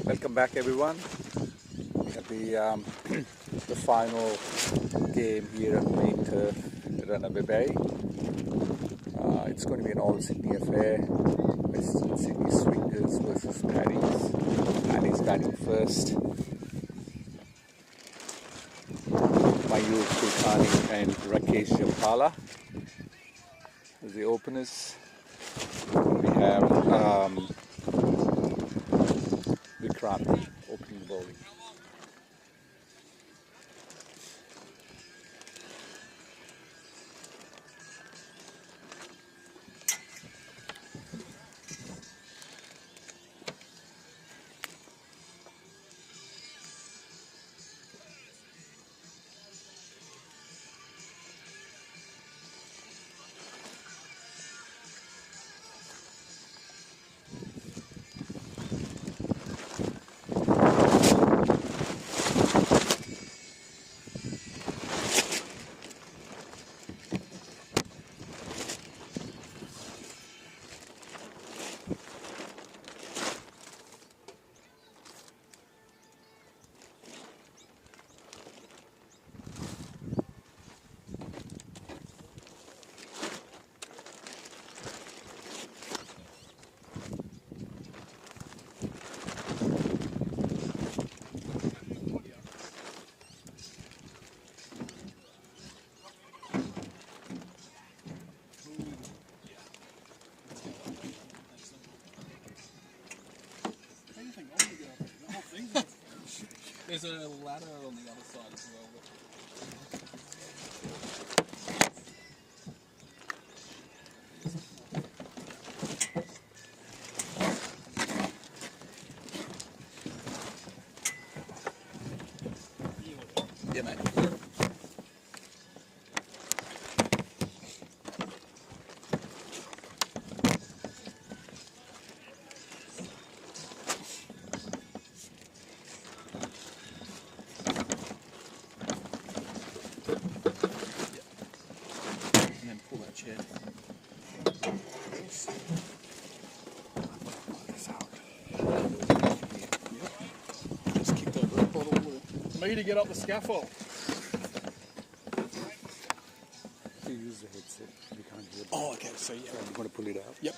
Welcome back, everyone, at the final game here at Main Turf at Runaway Bay. It's going to be an all-Sydney affair. Western Sydney Swingers versus Paddies. Paddies batting first. Mayur Kulkarni and Rakesh Jampala as the openers. We have Vikrant opening bowling. There's a ladder on the other side as well. Yeah, mate. Just kicked over a bottle of water. Me to get up the scaffold. You use the headset. You can't hear it. Oh, okay. So yeah, I'm going to pull it out. Yep.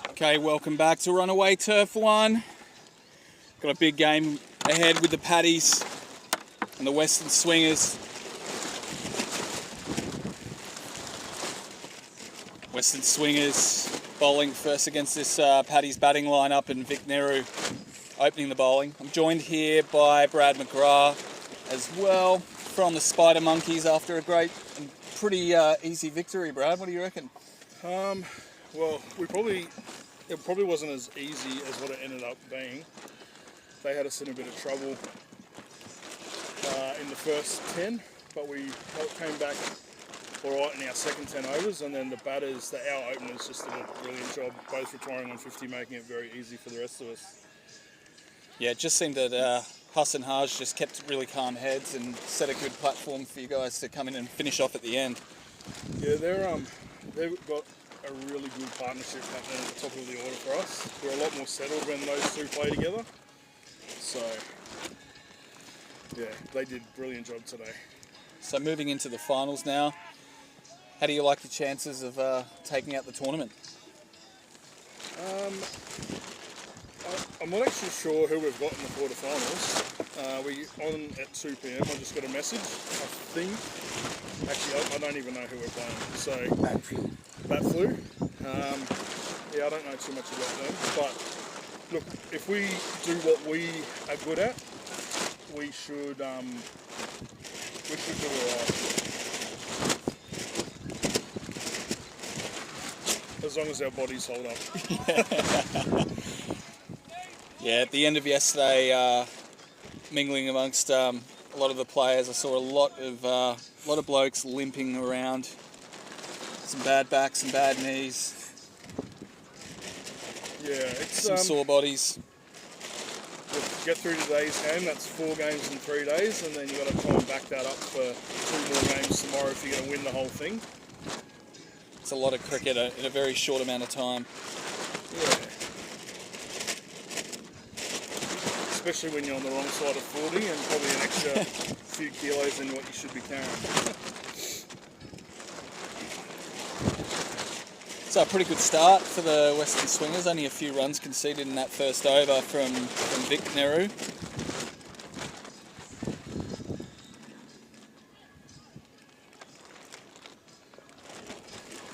Okay, welcome back to Runaway Turf 1. Got a big game ahead with the Paddies and the Western Swingers. Western Swingers bowling first against this Paddies batting lineup, and Vic Nehru opening the bowling. I'm joined here by Brad McGrath as well from the Spider Monkeys after a great and pretty easy victory. Brad, what do you reckon? Well, it probably wasn't as easy as what it ended up being. They had us in a bit of trouble in the first 10, but we came back all right in our second 10 overs, and then our openers just did a brilliant job, both retiring on 50, making it very easy for the rest of us. Yeah, it just seemed that Huss and Haj just kept really calm heads and set a good platform for you guys to come in and finish off at the end. Yeah, they've got a really good partnership happening at the top of the order for us. We're a lot more settled when those two play together. So, yeah, they did a brilliant job today. So moving into the finals now, how do you like the chances of taking out the tournament? I'm not actually sure who we've got in the quarterfinals. We're on at 2 p.m. I just got a message. I don't even know who we're playing. So Bat Flu. Yeah, I don't know too much about them. But look, if we do what we are good at, we should do alright. As long as our bodies hold up. Yeah, at the end of yesterday, mingling amongst a lot of the players, I saw a lot of blokes limping around, some bad backs, some bad knees. Yeah, it's some sore bodies. Get through today's game, that's 4 games in 3 days, and then you've got to try and back that up for 2 more games tomorrow if you're going to win the whole thing. It's a lot of cricket in a very short amount of time. Yeah. Especially when you're on the wrong side of 40 and probably an extra few kilos than what you should be carrying. So a pretty good start for the Western Swingers. Only a few runs conceded in that first over from Vic Nehru.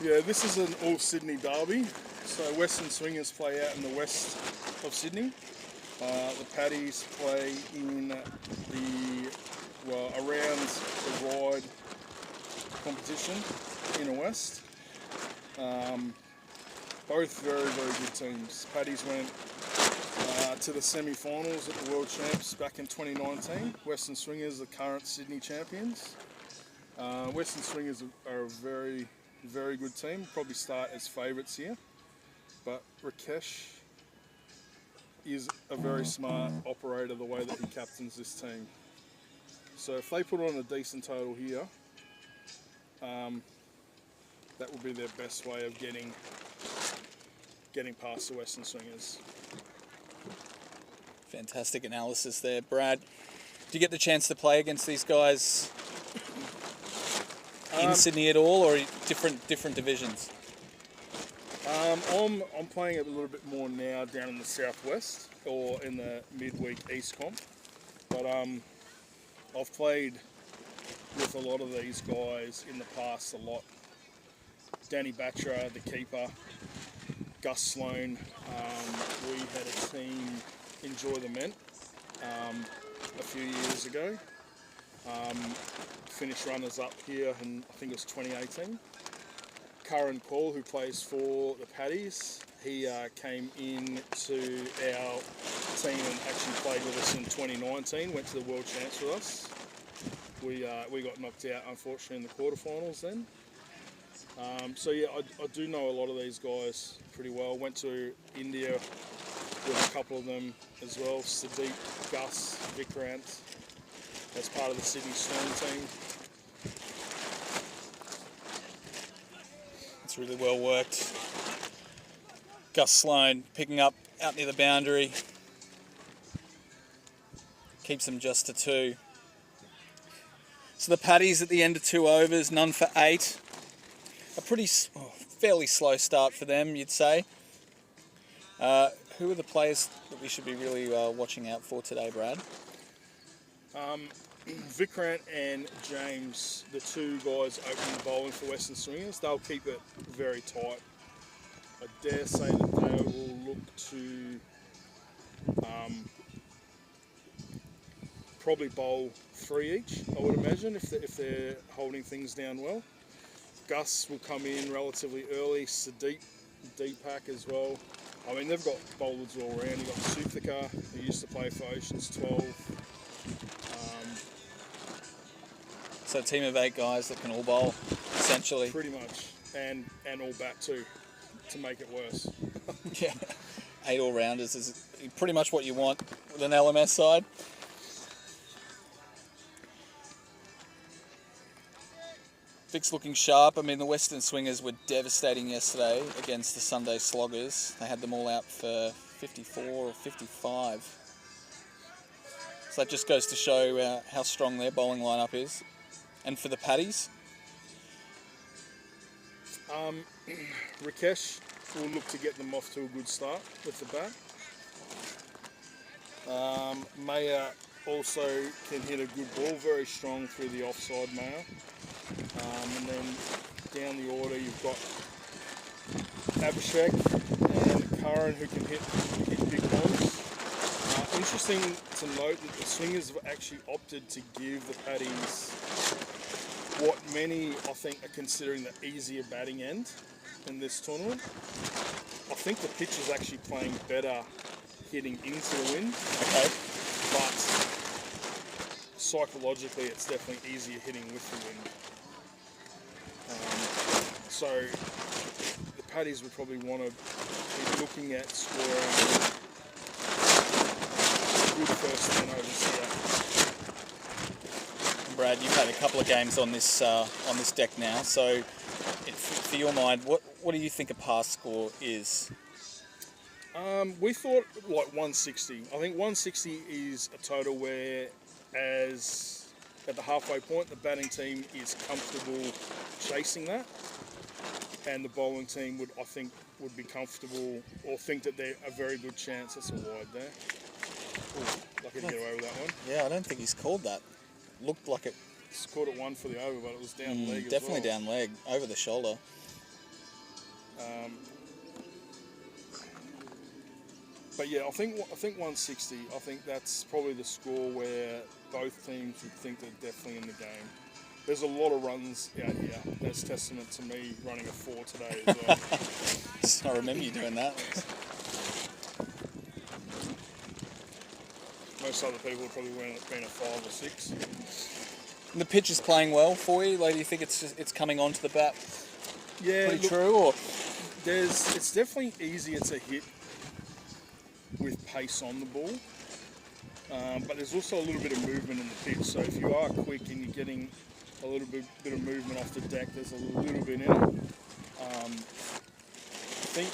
Yeah, this is an all-Sydney derby. So Western Swingers play out in the west of Sydney. The Paddies play in around the wide competition in the west. Both very, very good teams. Paddies went to the semi-finals at the World Champs back in 2019. Western Swingers, the current Sydney champions. Western Swingers are a very, very good team. Probably start as favourites here. But Rakesh is a very smart operator the way that he captains this team. So if they put on a decent total here, that will be their best way of getting past the Western Swingers. Fantastic analysis there, Brad. Do you get the chance to play against these guys in Sydney at all, or different divisions? I'm playing a little bit more now down in the southwest or in the midweek East comp, but I've played with a lot of these guys in the past a lot. Danny Batra, the keeper, Gus Sloan. We had a team, Enjoy the Men, a few years ago. Finished runners-up here in, I think it was 2018. Curran Paul, who plays for the Paddies, he came in to our team and actually played with us in 2019, went to the World Champs with us. We got knocked out, unfortunately, in the quarterfinals then. So yeah, I do know a lot of these guys pretty well. Went to India with a couple of them as well. Sadiq, Gus, Vikrant, as part of the Sydney Storm team. It's really well worked. Gus Sloan picking up out near the boundary. Keeps them just to 2. So the Paddies at the end of 2 overs, none for 8. A fairly slow start for them, you'd say. Who are the players that we should be really watching out for today, Brad? Vikrant and James, the two guys opening the bowling for Western Swingers, they'll keep it very tight. I dare say that they will look to probably bowl 3 each, I would imagine, if they're holding things down well. Gus will come in relatively early, Sadiq, Deepak as well. I mean, they've got bowlers all around. You've got Suthika, who used to play for Oceans 12. So a team of 8 guys that can all bowl, essentially. Pretty much, and all bat too, to make it worse. Yeah, 8 all-rounders is pretty much what you want with an LMS side. Vic's looking sharp. I mean, the Western Swingers were devastating yesterday against the Sunday Sloggers. They had them all out for 54 or 55. So that just goes to show how strong their bowling lineup is. And for the Paddies? Rakesh will look to get them off to a good start with the bat. Maya also can hit a good ball, very strong through the offside Maya. And then down the order you've got Abhishek and Karan, who can hit big bombs. Interesting to note that the Swingers have actually opted to give the Paddies what many, I think, are considering the easier batting end in this tournament. I think the pitch is actually playing better hitting into the wind. Okay. But psychologically, it's definitely easier hitting with the wind. So the Paddies would probably want to be looking at scoring good first 10 overs here. Brad, you've had a couple of games on this deck now, so for your mind, what do you think a pass score is? We thought like 160. I think 160 is a total where, as at the halfway point, the batting team is comfortable chasing that, and the bowling team would be comfortable or think that they're a very good chance. That's a wide there. Ooh, lucky to get away with that one. Yeah, I don't think he's called that. Looked like it. It's caught at one for the over, but it was down leg as Definitely well. down leg, over the shoulder. But yeah, I think 160. I think that's probably the score where both teams would think they're definitely in the game. There's a lot of runs out here. That's testament to me running a 4 today as well. I remember you doing that. Most other people would probably been a 5 or 6. And the pitch is playing well for you. Like, do you think it's coming onto the bat? Yeah, Pretty look, true, or it's definitely easier to hit with pace on the ball, but there's also a little bit of movement in the pitch. So if you are quick and you're getting a little bit of movement off the deck, there's a little bit in it. I think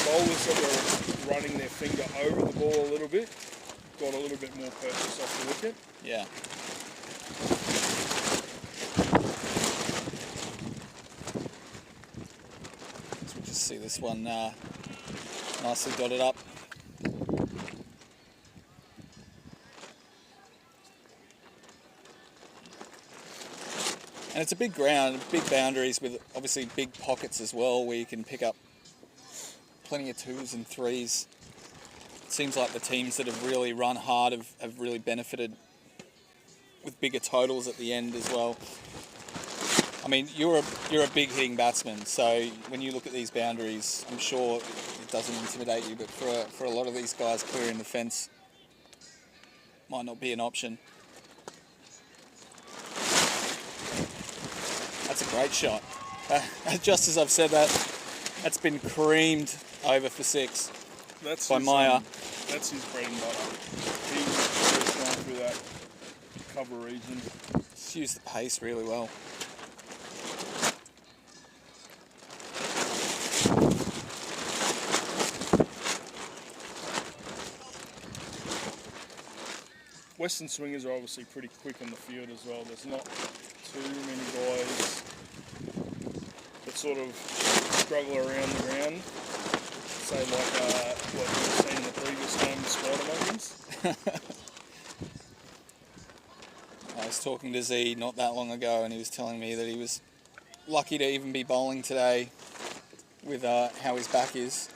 bowlers that were running their finger over the ball a little bit got a little bit more purchase off the wicket. yeah. So we'll just see this one nicely dotted up. And it's a big ground, big boundaries with obviously big pockets as well, where you can pick up plenty of 2s and 3s. It seems like the teams that have really run hard have really benefited with bigger totals at the end as well. I mean, you're a big hitting batsman, so when you look at these boundaries, I'm sure it doesn't intimidate you, but for a lot of these guys, clearing the fence might not be an option. That's a great shot. Just as I've said that, that's been creamed over for 6 by Maya. That's his bread and butter. He's just gone through that cover region. Just used the pace really well. Western swingers are obviously pretty quick on the field as well. There's not too many guys that sort of struggle around the ground. Say like what we've seen in the previous game, spider monkeys. I was talking to Z not that long ago, and he was telling me that he was lucky to even be bowling today with how his back is.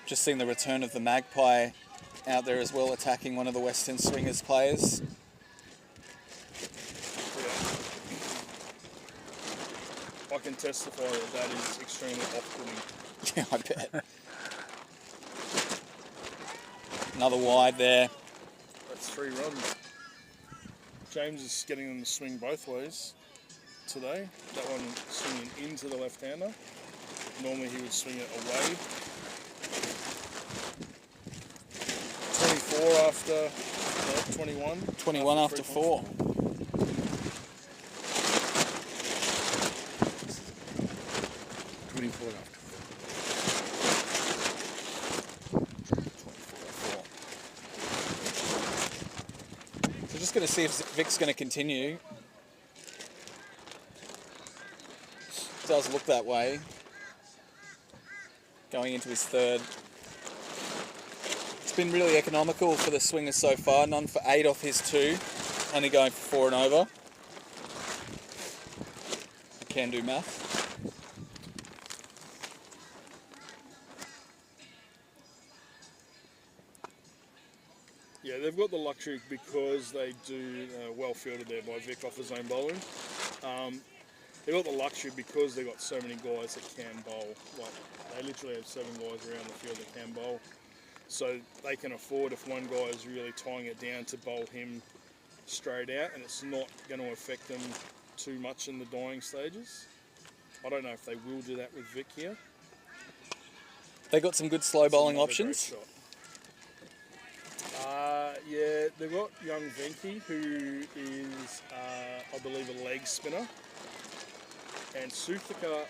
Just seen the return of the Magpie out there as well, attacking one of the Western Swingers players. I can testify that is extremely off-putting. Yeah, I bet. Another wide there. That's 3 runs. James is getting them to swing both ways today. That one swinging into the left-hander. Normally he would swing it away. 24 after 21. 21 after 4. So just going to see if Vic's going to continue. It does look that way. Going into his 3rd. It's been really economical for the swingers so far. None for 8 off his 2. Only going for 4 and over. I can do math. Yeah, they've got the luxury because they do well fielded there by Vic off his own bowling. They've got the luxury because they've got so many guys that can bowl. Like, they literally have 7 guys around the field that can bowl. So they can afford, if one guy is really tying it down, to bowl him straight out, and it's not going to affect them too much in the dying stages. I don't know if they will do that with Vic here. They got some good slow bowling options. Yeah, they've got young Venky, who is, I believe, a leg spinner. And Suthika,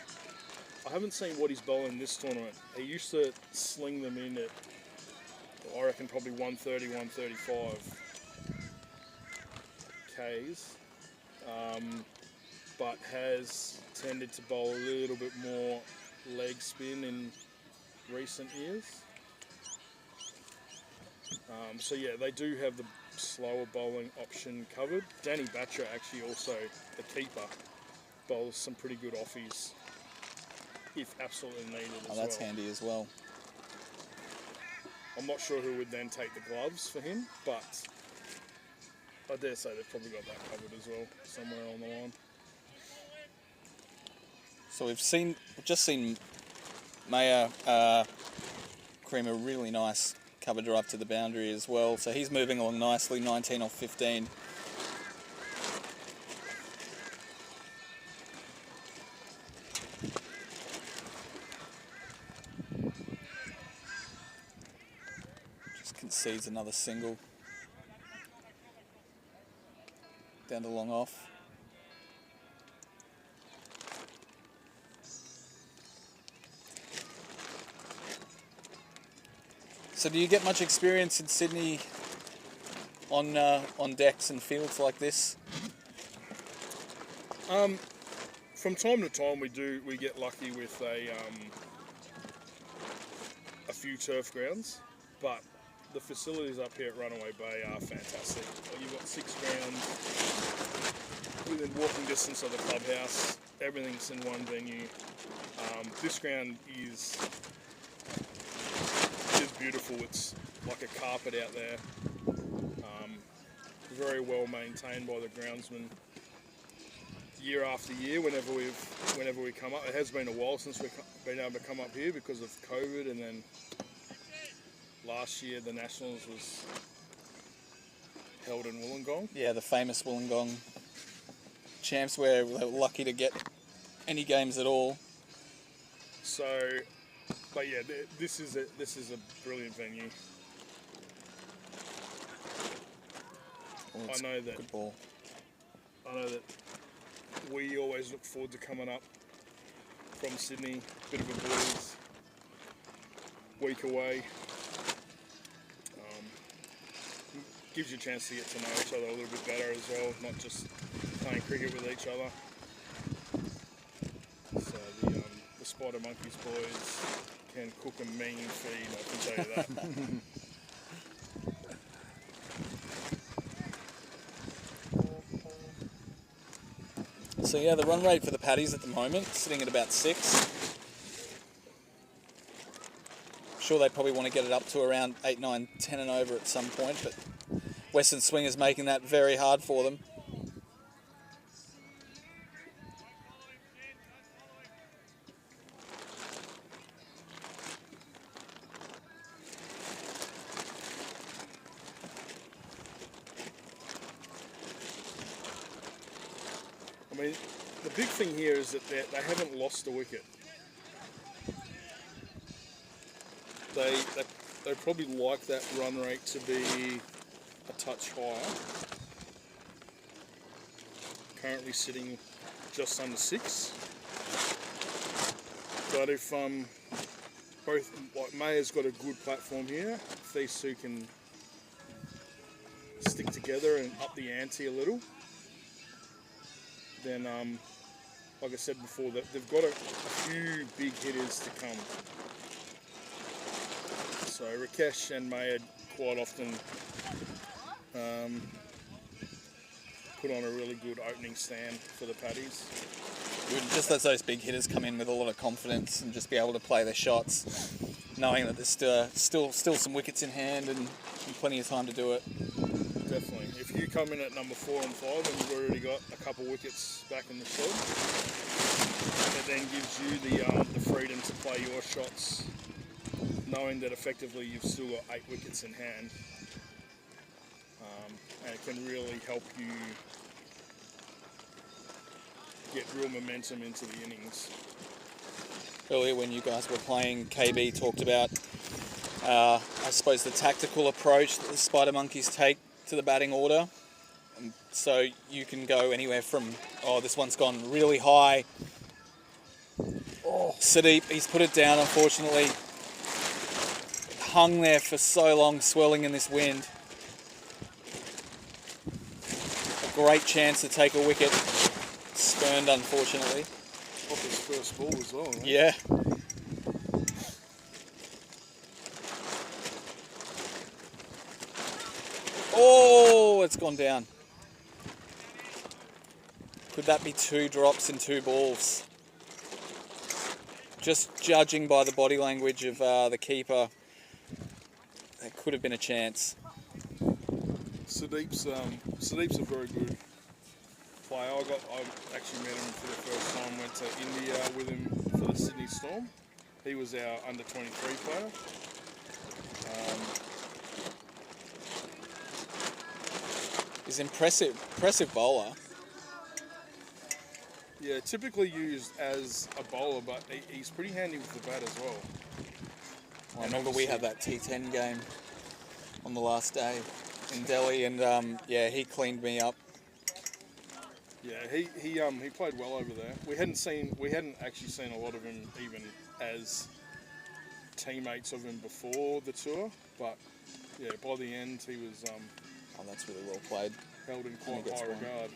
I haven't seen what he's bowling this tournament. He used to sling them in at, I reckon, probably 130, 135 Ks, but has tended to bowl a little bit more leg spin in recent years. So yeah, they do have the slower bowling option covered. Danny Batcher actually also, the keeper, bowls some pretty good offies if absolutely needed as well. Oh, that's handy as well. I'm not sure who would then take the gloves for him, but I dare say they've probably got that covered as well, somewhere on the line. So we've just seen Maya cream a really nice cover drive to the boundary as well. So he's moving along nicely, 19 off 15. Just concedes another single. Down to long off. So do you get much experience in Sydney on decks and fields like this? From time to time we get lucky with a few turf grounds, but the facilities up here at Runaway Bay are fantastic. You've got 6 grounds within walking distance of the clubhouse. Everything's in one venue. This ground is beautiful. It's like a carpet out there. Very well maintained by the groundsman. Year after year, whenever we come up, it has been a while since we've been able to come up here because of COVID, and then last year the Nationals was held in Wollongong. Yeah, the famous Wollongong champs, where we were lucky to get any games at all. So, but yeah, this is a brilliant venue. Oh, I know that. Good ball. I know that we always look forward to coming up from Sydney. Bit of a breeze. Week away. Gives you a chance to get to know each other a little bit better as well, not just playing cricket with each other. So the Spider Monkeys boys can cook a mean feed, I can tell you that. So yeah, the run rate for the Paddies at the moment, sitting at about 6. I'm sure they probably want to get it up to around 8, 9, 10 and over at some point, but Western Swing is making that very hard for them. I mean, the big thing here is that they haven't lost a wicket. They probably like that run rate to be a touch higher. Currently sitting just under 6. But if both, like Mayer's got a good platform here, if these two can stick together and up the ante a little, then like I said before, that they've got a few big hitters to come. So Rakesh and Mayer quite often put on a really good opening stand for the Paddies. Just as those big hitters come in with a lot of confidence and just be able to play their shots, knowing that there's still some wickets in hand and plenty of time to do it. Definitely. If you come in at number 4 and 5 and you've already got a couple wickets back in the shed, it then gives you the freedom to play your shots, knowing that effectively you've still got 8 wickets in hand, and it can really help you get real momentum into the innings. Earlier when you guys were playing, KB talked about, I suppose, the tactical approach that the Spider Monkeys take to the batting order. And so you can go anywhere from, oh, this one's gone really high, Sadeep, he's put it down, unfortunately. Hung there for so long, swirling in this wind. A great chance to take a wicket. Spurned, unfortunately. Off his first ball as well, right? Yeah. Oh, it's gone down. Could that be 2 drops in 2 balls? Just judging by the body language of the keeper, there could have been a chance. Sadeep's a very good player. I actually met him for the first time. Went to India with him for the Sydney Storm. He was our under 23 player. He's an impressive bowler. Yeah, typically used as a bowler, but he's pretty handy with the bat as well. I remember we had that T10 game on the last day in Delhi, and yeah, he cleaned me up. Yeah, he played well over there. We hadn't actually seen a lot of him even as teammates of him before the tour, but yeah, by the end he was Oh, that's really well played. held in quite high regard.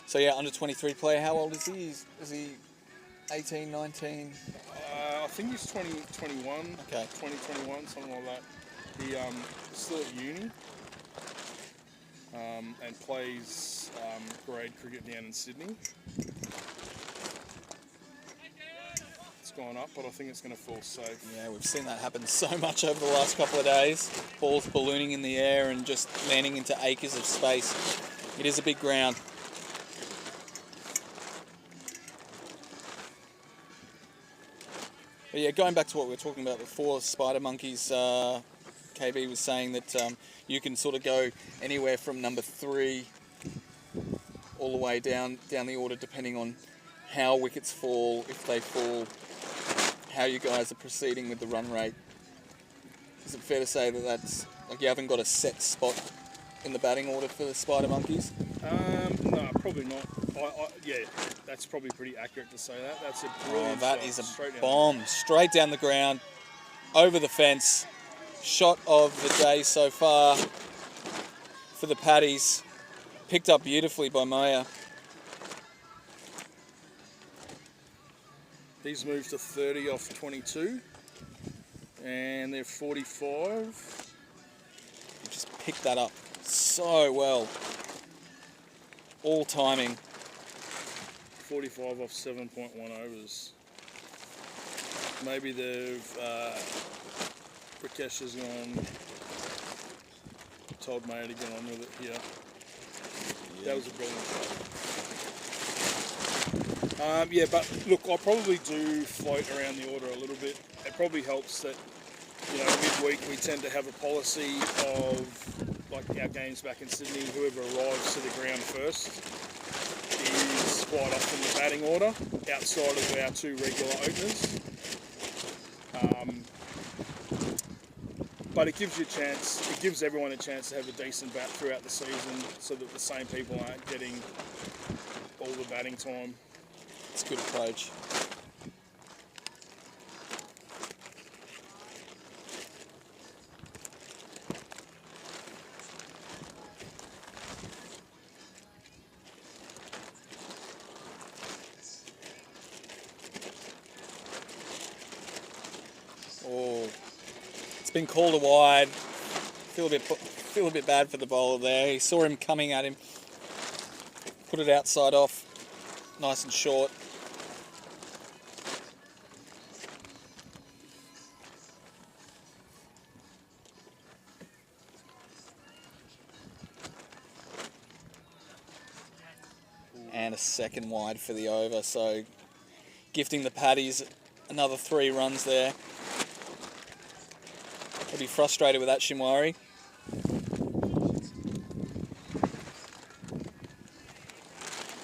So yeah, under 23 player. How old is he? Is he 18, 19? I think he's 20, 21, Okay. 20, 21, something like that. He still at uni and plays grade cricket down in Sydney. It's gone up, but I think it's going to fall safe. Yeah, we've seen that happen so much over the last couple of days. Balls ballooning in the air and just landing into acres of space. It is a big ground. But yeah, going back to what we were talking about before, spider monkeys, KB was saying that you can sort of go anywhere from number 3 all the way down the order, depending on how wickets fall, if they fall, how you guys are proceeding with the run rate. Is it fair to say that that's like you haven't got a set spot in the batting order for the spider monkeys? No, probably not. Yeah, that's probably pretty accurate to say that. That's a brilliant That shot, is a straight down bomb, straight down the ground, over the fence. Shot of the day so far for the Paddies. Picked up beautifully by Maya. These moved to 30 off 22, and they're 45. You just picked that up so well. All timing. 45 off 7.1 overs. Maybe they've Rakesh has gone, told Maya to get on with it here. Yeah. That was a brilliant shot. Yeah, but look, I probably do float around the order a little bit. It probably helps that, you know, midweek we tend to have a policy of, like our games back in Sydney, whoever arrives to the ground first is quite often the batting order, outside of our 2 regular openers. But it gives you a chance, it gives everyone a chance to have a decent bat throughout the season so that the same people aren't getting all the batting time. It's a good approach. Oh, it's been called a wide. Feel a bit bad for the bowler there. He saw him coming at him. Put it outside off, nice and short. And a second wide for the over, so gifting the Paddies another 3 runs there. They'll be frustrated with that, Shimwari.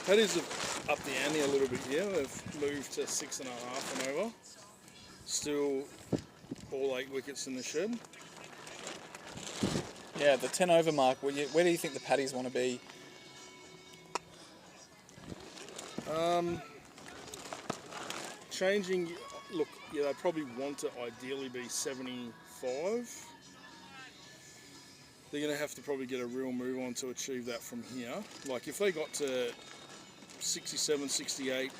Paddies have upped the ante a little bit here. They've moved to 6.5 and over. Still all 8 wickets in the shed. Yeah, the 10 over mark, where do you think the Paddies want to be? changing, look, yeah, they probably want to ideally be 75. They're going to have to probably get a real move on to achieve that from here. Like if they got to 67, 68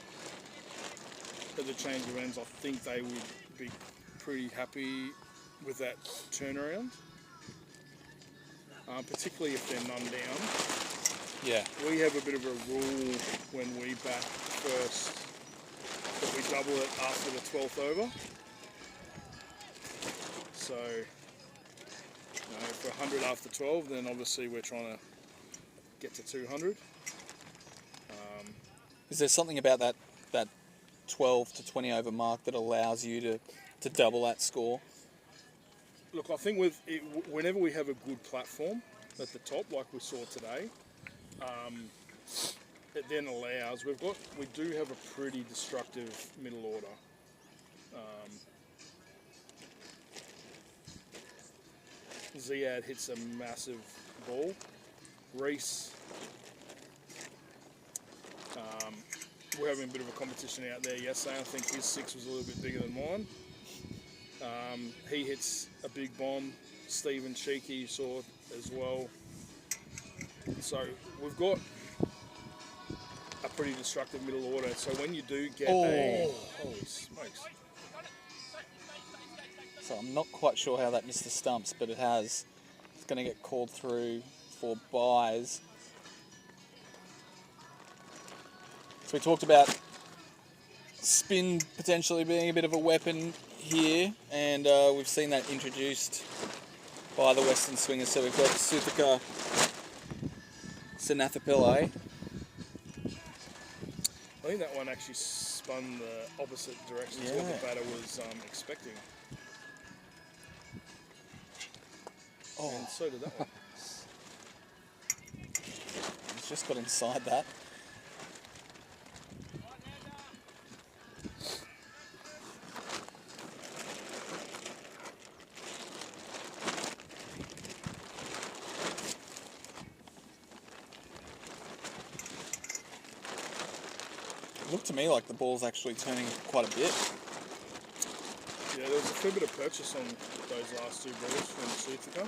at the change of ends, I think they would be pretty happy with that turnaround. Particularly if they're none down. Yeah. We have a bit of a rule when we bat first that we double it after the 12th over. So, if we're 100 after 12, then obviously we're trying to get to 200. Is there something about that 12 to 20 over mark that allows you to double that score? Look, I think whenever we have a good platform at the top, like we saw today, it then allows. We do have a pretty destructive middle order. Ziad hits a massive ball. Reese, we're having a bit of a competition out there yesterday. I think his 6 was a little bit bigger than mine. He hits a big bomb. Stephen Cheeky saw as well. So we've got a pretty destructive middle order. So when you do get holy smokes. So I'm not quite sure how that missed the stumps, but it has. It's going to get called through for buys. So we talked about spin potentially being a bit of a weapon here, and we've seen that introduced by the Western Swingers. So we've got Suthika Sanathapillai. I think that one actually spun the opposite direction to what the batter was expecting. Oh, and so did that one. It's just got inside that. It looked to me like the ball's actually turning quite a bit. Yeah, there was a fair bit of purchase on those last 2 balls from Suthika.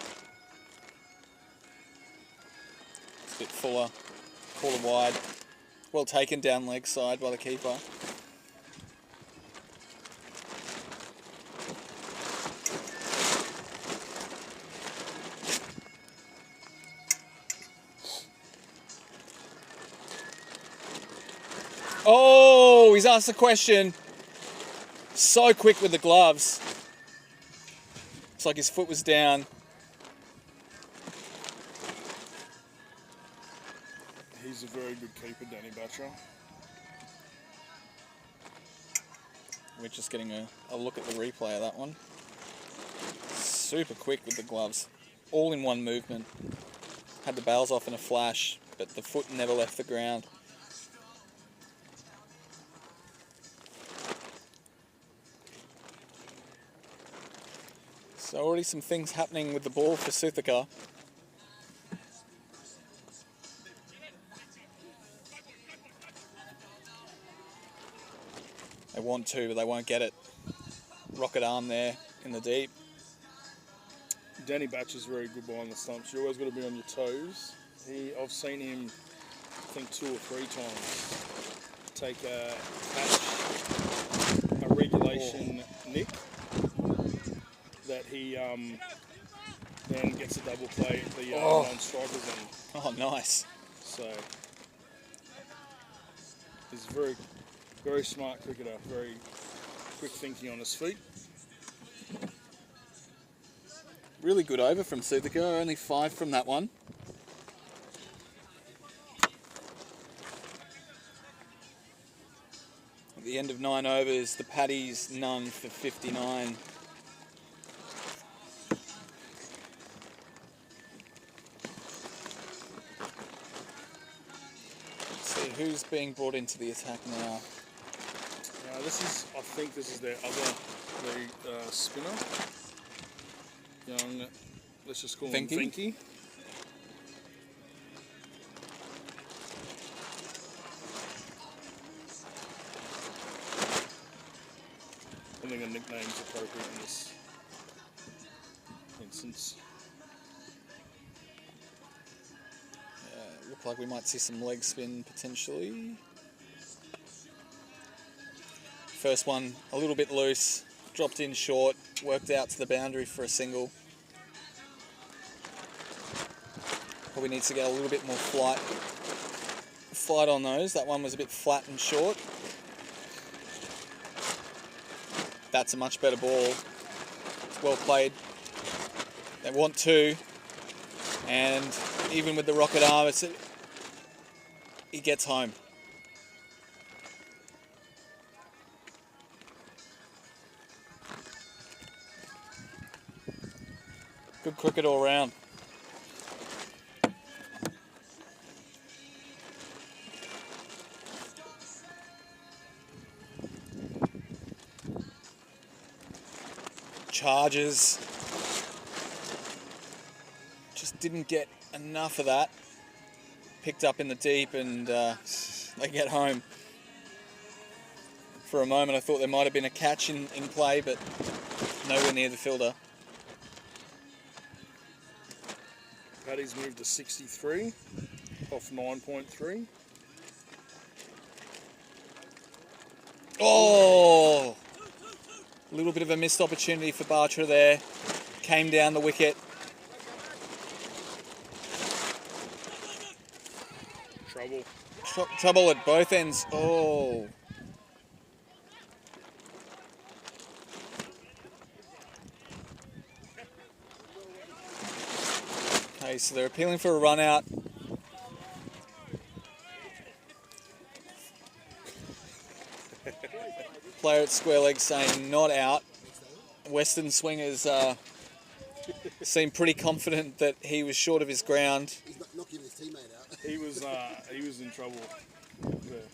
It's a bit fuller, caught it wide. Well taken down leg side by the keeper. Oh, he's asked a question. So quick with the gloves. Looks like his foot was down. He's a very good keeper, Danny Butcher. We're just getting a look at the replay of that one. Super quick with the gloves. All in one movement. Had the bails off in a flash, but the foot never left the ground. So already some things happening with the ball for Suthika. They want to, but they won't get it. Rocket arm there in the deep. Danny Batcher's very good behind the stumps. You always got to be on your toes. I've seen him, I think 2 or 3 times, take a catch, a regulation nick, that he then gets a double play at the non-striker's end. Oh, nice. So he's a very, very smart cricketer, very quick thinking on his feet. Really good over from Suthika, only 5 from that one. At the end of 9 overs, the Paddies none for 59. Let's see who's being brought into the attack now. I think this is their other spinner. Young, let's just call him Venky. think a nickname is appropriate in this instance. Look like we might see some leg spin potentially. First one a little bit loose, dropped in short, worked out to the boundary for a single. Probably needs to get a little bit more flight on those. That one was a bit flat and short. That's a much better ball. It's well played. They want two, and even with the rocket arm, he gets home. Good cricket all round. Charges. Just didn't get enough of that. Picked up in the deep and they get home. For a moment I thought there might have been a catch in play, but nowhere near the fielder. Paddies moved to 63 off 9.3. Oh! A little bit of a missed opportunity for Bartra there. Came down the wicket. Trouble. Trouble at both ends. Oh. Okay, so they're appealing for a run out. Player at square leg saying not out. Western swingers seem pretty confident that he was short of his ground. He's not knocking his teammate out. He was in trouble there.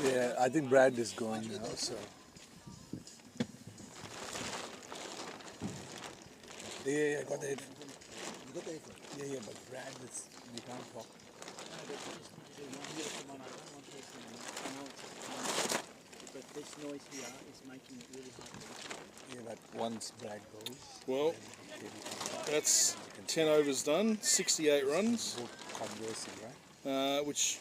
Yeah, I think Brad is going now, so. Yeah, I got the headphone. You got the headphone? Yeah, but Brad, you can't talk. But this noise here is making it really hard to listen. Yeah, but once Brad goes, Well, that's 10 overs done, 68 runs, conversing, right? which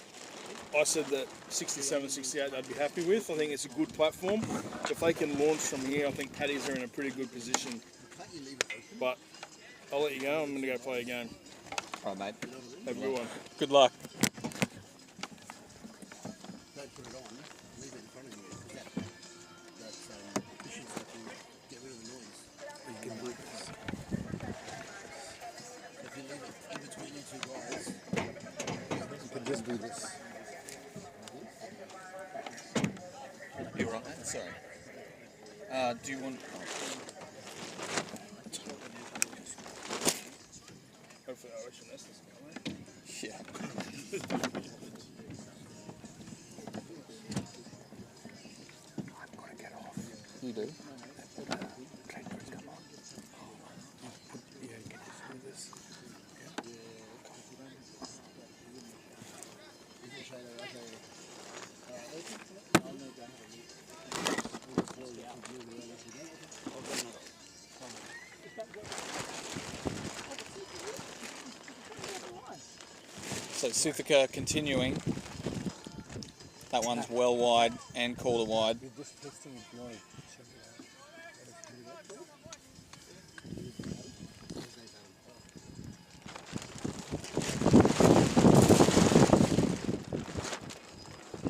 I said that 67, 68 they'd be happy with. I think it's a good platform. If they can launch from here, I think Paddies are in a pretty good position. Can't you leave it open? But I'll let you go. I'm going to go play a game. All right, mate. Have a good one. Good luck. Don't put it on. Leave it in front of you. That's cushions that will get rid of the noise. You can do this. If you leave it in between you two guys, You can just do this. You're right, mate. Sorry. Do you want... Hopefully our SMS doesn't come in. Yeah. I'm going to get off. You do? Tractors come on. Yeah, you can just do this. So Suthika continuing. That one's well wide and called a wide. We're just testing it live.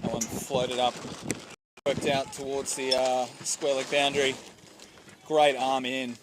That one floated up, worked out towards the square leg boundary. Great arm in.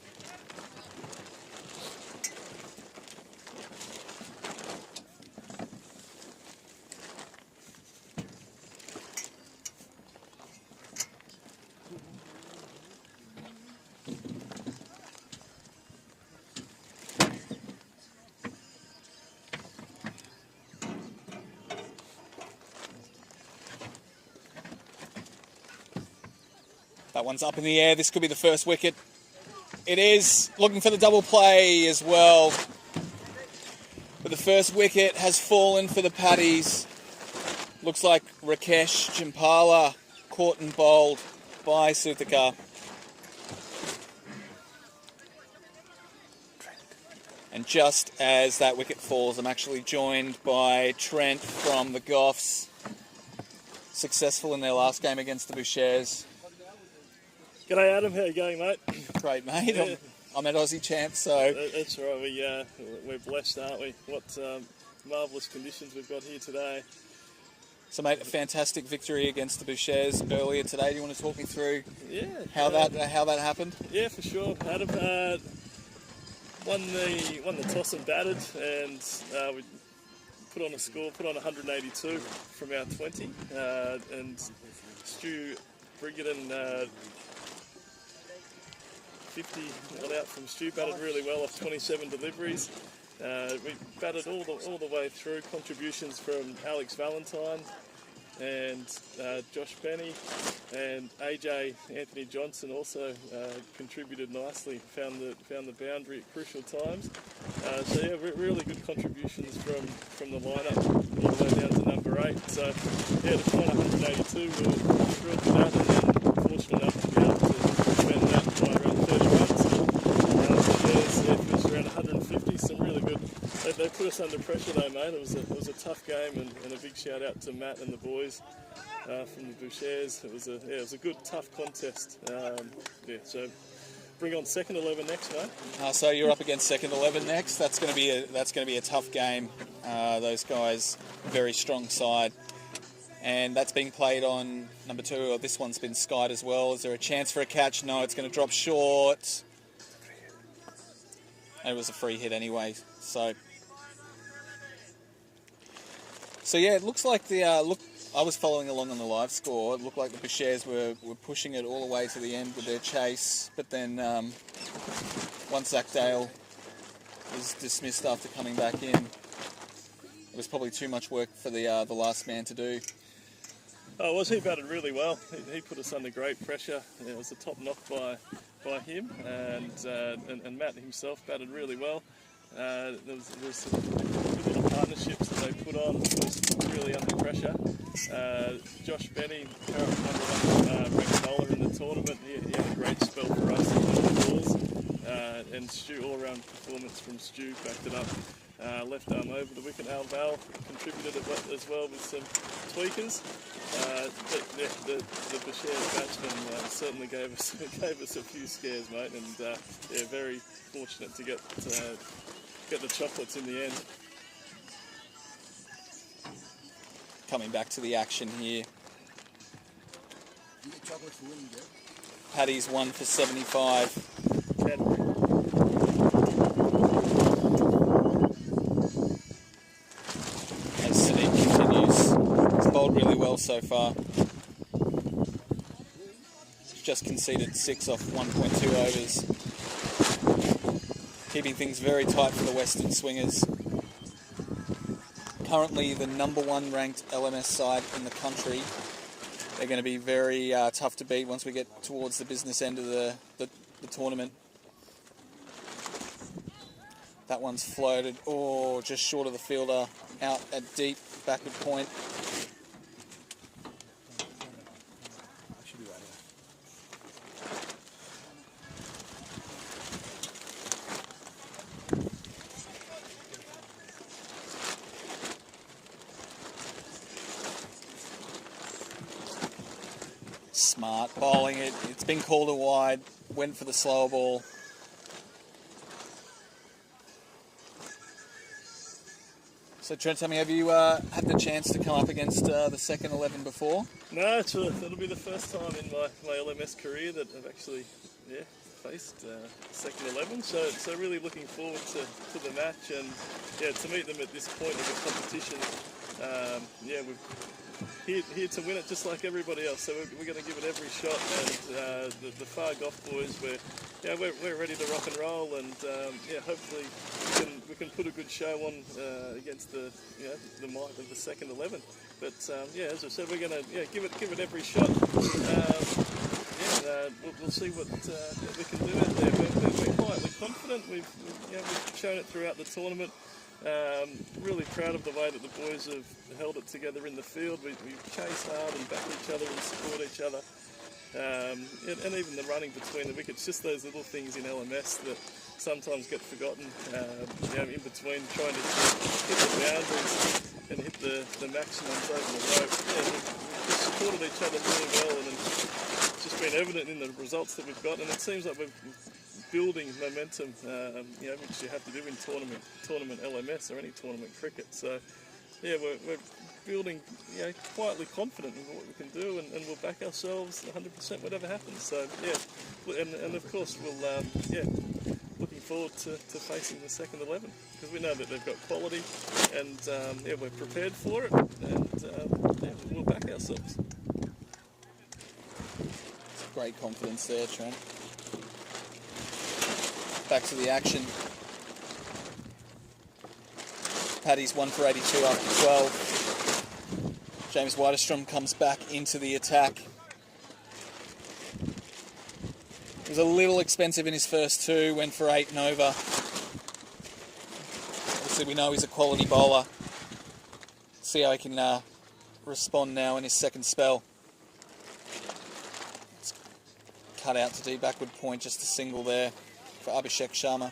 That one's up in the air. This could be the first wicket. It is. Looking for the double play as well. But the first wicket has fallen for the Paddies. Looks like Rakesh Chimpala caught and bowled by Suthika. And just as that wicket falls, I'm actually joined by Trent from the Goffs. Successful in their last game against the Bouchers. G'day Adam, how you going, mate? Great, mate. Yeah. I'm at Aussie champ, so That's right, we're blessed, aren't we? What marvellous conditions we've got here today. so mate, a fantastic victory against the Bouchers earlier today. Do you want to talk me through Yeah. how that happened? Yeah, for sure. Adam won the toss and batted, and we put on a score, put on 182 from our 20, and Stu Brigaden 50 not out from Stu, batted really well off 27 deliveries. We batted all the way through. Contributions from Alex Valentine and Josh Benny, and AJ Anthony Johnson also contributed nicely. Found the boundary at crucial times. Really good contributions from the lineup all the way down to number 8. So yeah, to find 182, we were thrilled with that, and then fortunate enough to be able to defend that by around 30 runs. It finished around 150. Some really good. They put us under pressure though, mate. It was a tough game, and a big shout out to Matt and the boys from the Bouchers. It was a good, tough contest. So bring on second 11 next, mate. So you're up against second 11 next. That's going to be a tough game. Those guys, very strong side, and that's being played on number 2. Or this one's been skied as well. Is there a chance for a catch? No, it's going to drop short. It was a free hit anyway. So yeah, it looks like I was following along on the live score. It looked like the Bouchers were pushing it all the way to the end with their chase, but then once Zach Dale was dismissed after coming back in, it was probably too much work for the last man to do. Oh, he batted really well. He put us under great pressure. It was a top knock by him, and Matt himself batted really well. There was some good little partnerships that they put on, put us really under pressure. Josh Benny, current number 1 ranked bowler in the tournament, he had a great spell for us in the balls, and Stu, all-round performance from Stu backed it up. Left arm over the wicket. Al Val contributed as well with some tweakers. The Bouchers batsman certainly gave us a few scares, mate, and very fortunate to get the chocolates in the end. Coming back to the action here. You get chocolates for winning, Joe? Paddies 1 for 75. As Sadiq continues, he's bowled really well so far. He's just conceded 6 off 1.2 overs. Keeping things very tight for the Western Swingers. Currently the number 1 ranked LMS side in the country. They're going to be very tough to beat once we get towards the business end of the tournament. That one's floated, just short of the fielder, out at deep, backward point. Smart bowling it. It's been called a wide. Went for the slower ball. So Trent, tell me, have you had the chance to come up against the second 11 before? No, it'll be the first time in my LMS career that I've actually faced second 11. So really looking forward to the match, and to meet them at this point of the competition. We're here to win it just like everybody else. So we're going to give it every shot, and the Far Goff boys, we're ready to rock and roll, and hopefully we can put a good show on against the might of the second 11. But as I said, we're going to give it every shot. We'll see what we can do out there. We're quietly confident. We've shown it throughout the tournament. Really proud of the way that the boys have held it together in the field. We chase hard and back each other and support each other. And even the running between the wickets, just those little things in LMS that sometimes get forgotten, in between trying to hit the boundaries and hit the maximums over the rope. We've supported each other really well, and it's just been evident in the results that we've got, and it seems like we're building momentum, which you have to do in tournament LMS or any tournament cricket. So, yeah, we're building, quietly confident in what we can do, and we'll back ourselves 100% whatever happens. So, yeah, and of course we'll, looking forward to facing the second 11 because we know that they've got quality, and we're prepared for it, and we'll back ourselves. Great confidence there, Trent. Back to the action. Paddies 1 for 82 after 12. James Widerstrom comes back into the attack. He was a little expensive in his first two, went for 8 and over. Obviously we know he's a quality bowler. See how he can respond now in his second spell. It's cut out to deep backward point, just a single there for Abhishek Sharma.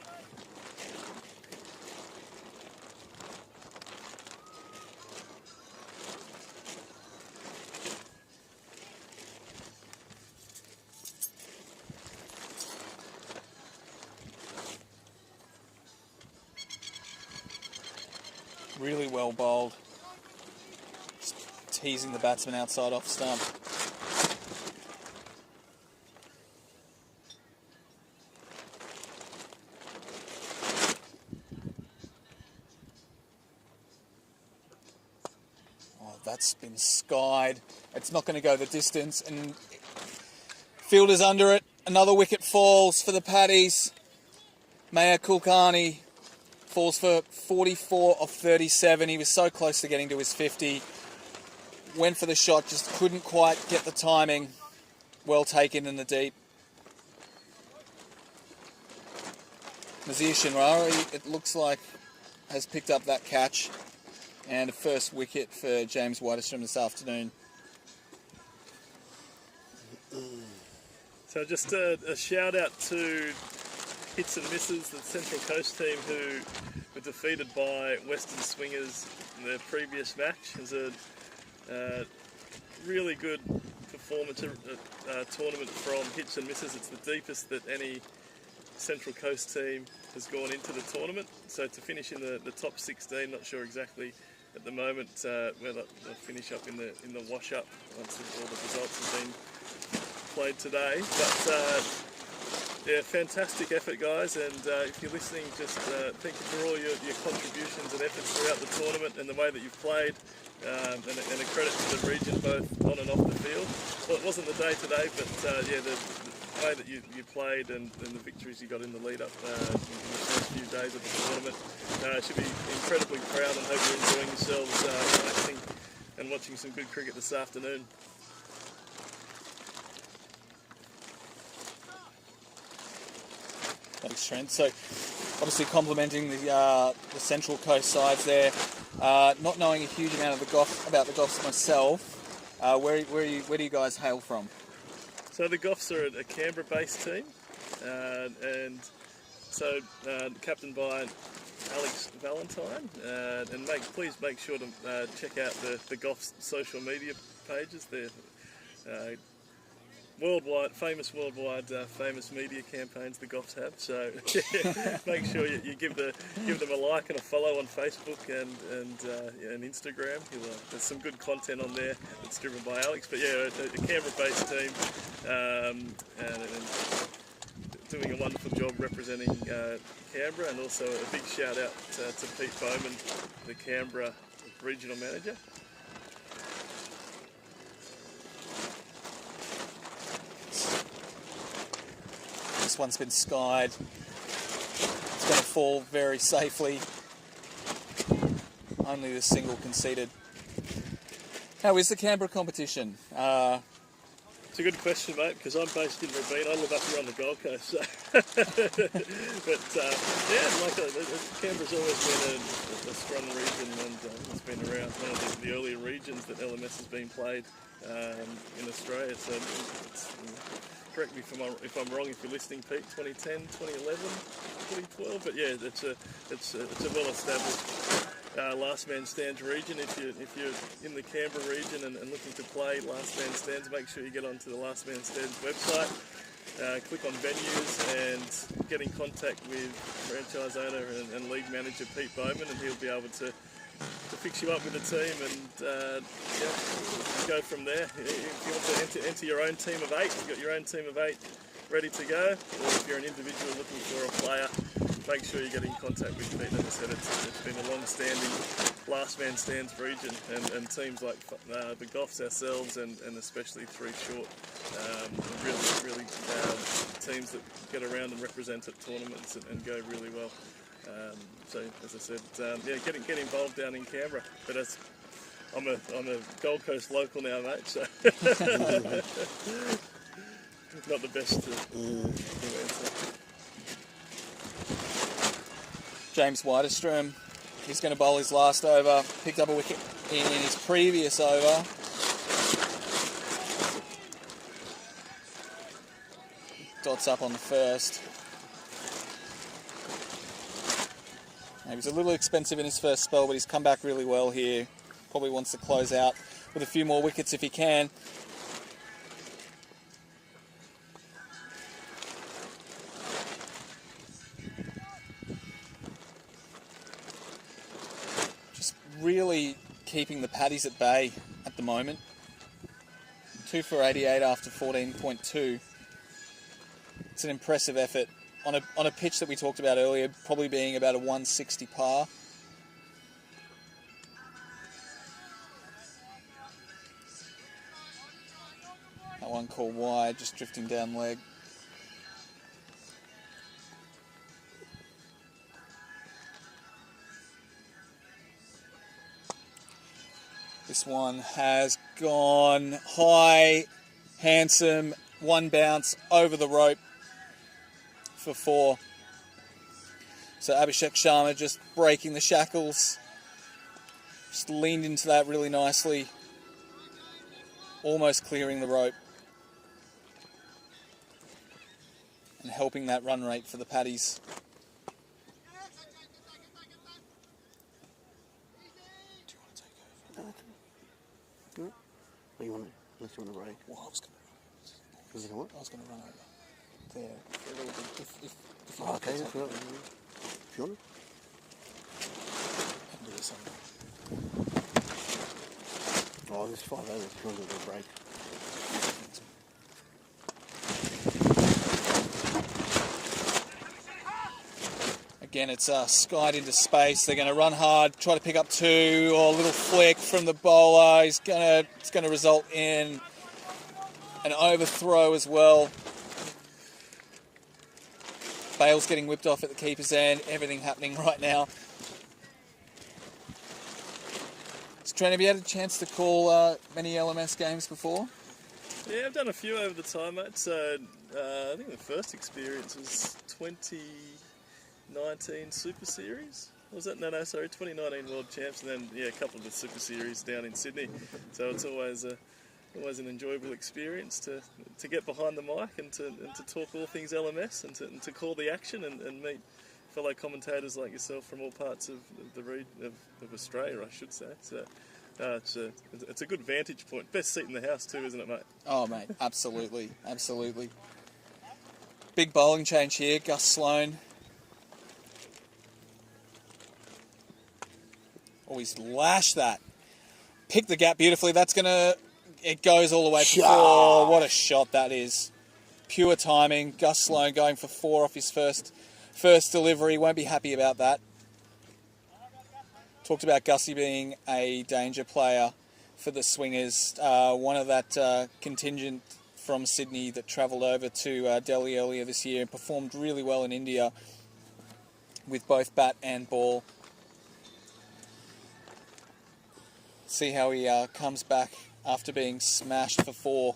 Really well bowled. Just teasing the batsman outside off stump. That's been skied. It's not going to go the distance, and fielder's under it. Another wicket falls for the Paddies. Maya Kulkarni falls for 44 of 37. He was so close to getting to his 50. Went for the shot, just couldn't quite get the timing. Well taken in the deep. Nazir Shinwari, it looks like, has picked up that catch. And a first wicket for James Widerstrom this afternoon. So just a shout out to Hits and Misses, the Central Coast team who were defeated by Western Swingers in their previous match. It was a really good performance tournament from Hits and Misses. It's the deepest that any Central Coast team has gone into the tournament. So to finish in the top 16, not sure exactly at the moment where they'll finish up in the wash-up once all the results have been played today. But yeah, fantastic effort, guys, and if you're listening, just thank you for all your contributions and efforts throughout the tournament and the way that you've played, and a credit to the region both on and off the field. Well, it wasn't the day today, but the way that you played and the victories you got in the lead-up in the first few days of the tournament, should be incredibly proud, and hope you're enjoying yourselves relaxing and watching some good cricket this afternoon. Thanks, Trent. So, obviously complimenting the Central Coast sides there. Not knowing a huge amount of about the Goffs myself, where do you guys hail from? So the Goffs are a Canberra-based team, and so captained by Alex Valentine. And please make sure to check out the Goffs social media pages. They're famous media campaigns the Goffs have. So make sure you give them a like and a follow on Facebook and Instagram. There's some good content on there that's driven by Alex. But yeah, a Canberra-based team and doing a wonderful job representing Canberra, and also a big shout out to Pete Bowman, the Canberra regional manager. This one's been skied. It's going to fall very safely. Only the single conceded. How is the Canberra competition? It's a good question, mate, because I'm based in Rabine. I live up here on the Gold Coast. So. But, Canberra's always been a strong region, and it's been around one of the earlier regions that LMS has been played in Australia. So, correct me if I'm wrong, if you're listening, Pete, 2010, 2011, 2012. But yeah, it's a well-established last man stands region. If you're in the Canberra region and looking to play last man stands, make sure you get onto the Last Man Stands website, click on venues and get in contact with franchise owner and league manager Pete Bowman, and he'll be able to fix you up with a team and go from there. If you want to enter your own team of 8, you've got your own team of 8 ready to go, or if you're an individual looking for a player, make sure you get in contact with Pete. As I said, it's been a long-standing last man stands region, and teams like the Goffs ourselves and especially 3 Short, really teams that get around and represent at tournaments and go really well. So as I said, get involved down in Canberra. But I'm a Gold Coast local now, mate. So not the best to answer. James Widerstrom, he's going to bowl his last over. Picked up a wicket in his previous over. Dots up on the first. He was a little expensive in his first spell, but he's come back really well here. Probably wants to close out with a few more wickets if he can. Just really keeping the Paddies at bay at the moment. 2 for 88 after 14.2. It's an impressive effort on a pitch that we talked about earlier, probably being about a 160 par. That one called wide, just drifting down leg. This one has gone high, handsome, one bounce over the rope for 4. So Abhishek Sharma just breaking the shackles. Just leaned into that really nicely. Almost clearing the rope. And helping that run rate for the Paddies. Do you want to take over? No. What do you want to, unless you want to break? Well, I was going to run over. There, for a little bit. If you want Okay, to that's take right. it. If you want And do this on. Oh, there's 5 overs. If you want to do a break. Again, it's skied into space. They're going to run hard, try to pick up 2, or a little flick from the bowler. It's going to result in an overthrow as well. Bale's getting whipped off at the keeper's end. Everything happening right now. Has Trent, have you had a chance to call many LMS games before? Yeah, I've done a few over the time, mate. So I think the first experience was 2019 Super Series. Was that? No, sorry, 2019 World Champs, and then a couple of the Super Series down in Sydney. So it's always an enjoyable experience to get behind the mic and to talk all things LMS and to call the action and meet fellow commentators like yourself from all parts of the region of Australia, I should say. So it's a good vantage point. Best seat in the house too, isn't it, mate? Oh, mate, absolutely, absolutely. Big bowling change here. Gus Sloan. Oh, he's lashed that. Picked the gap beautifully. That's going to... It goes all the way for 4. What a shot that is. Pure timing. Gus Sloan going for 4 off his first delivery. Won't be happy about that. Talked about Gussie being a danger player for the Swingers. One of that contingent from Sydney that travelled over to Delhi earlier this year and performed really well in India with both bat and ball. See how he comes back after being smashed for 4.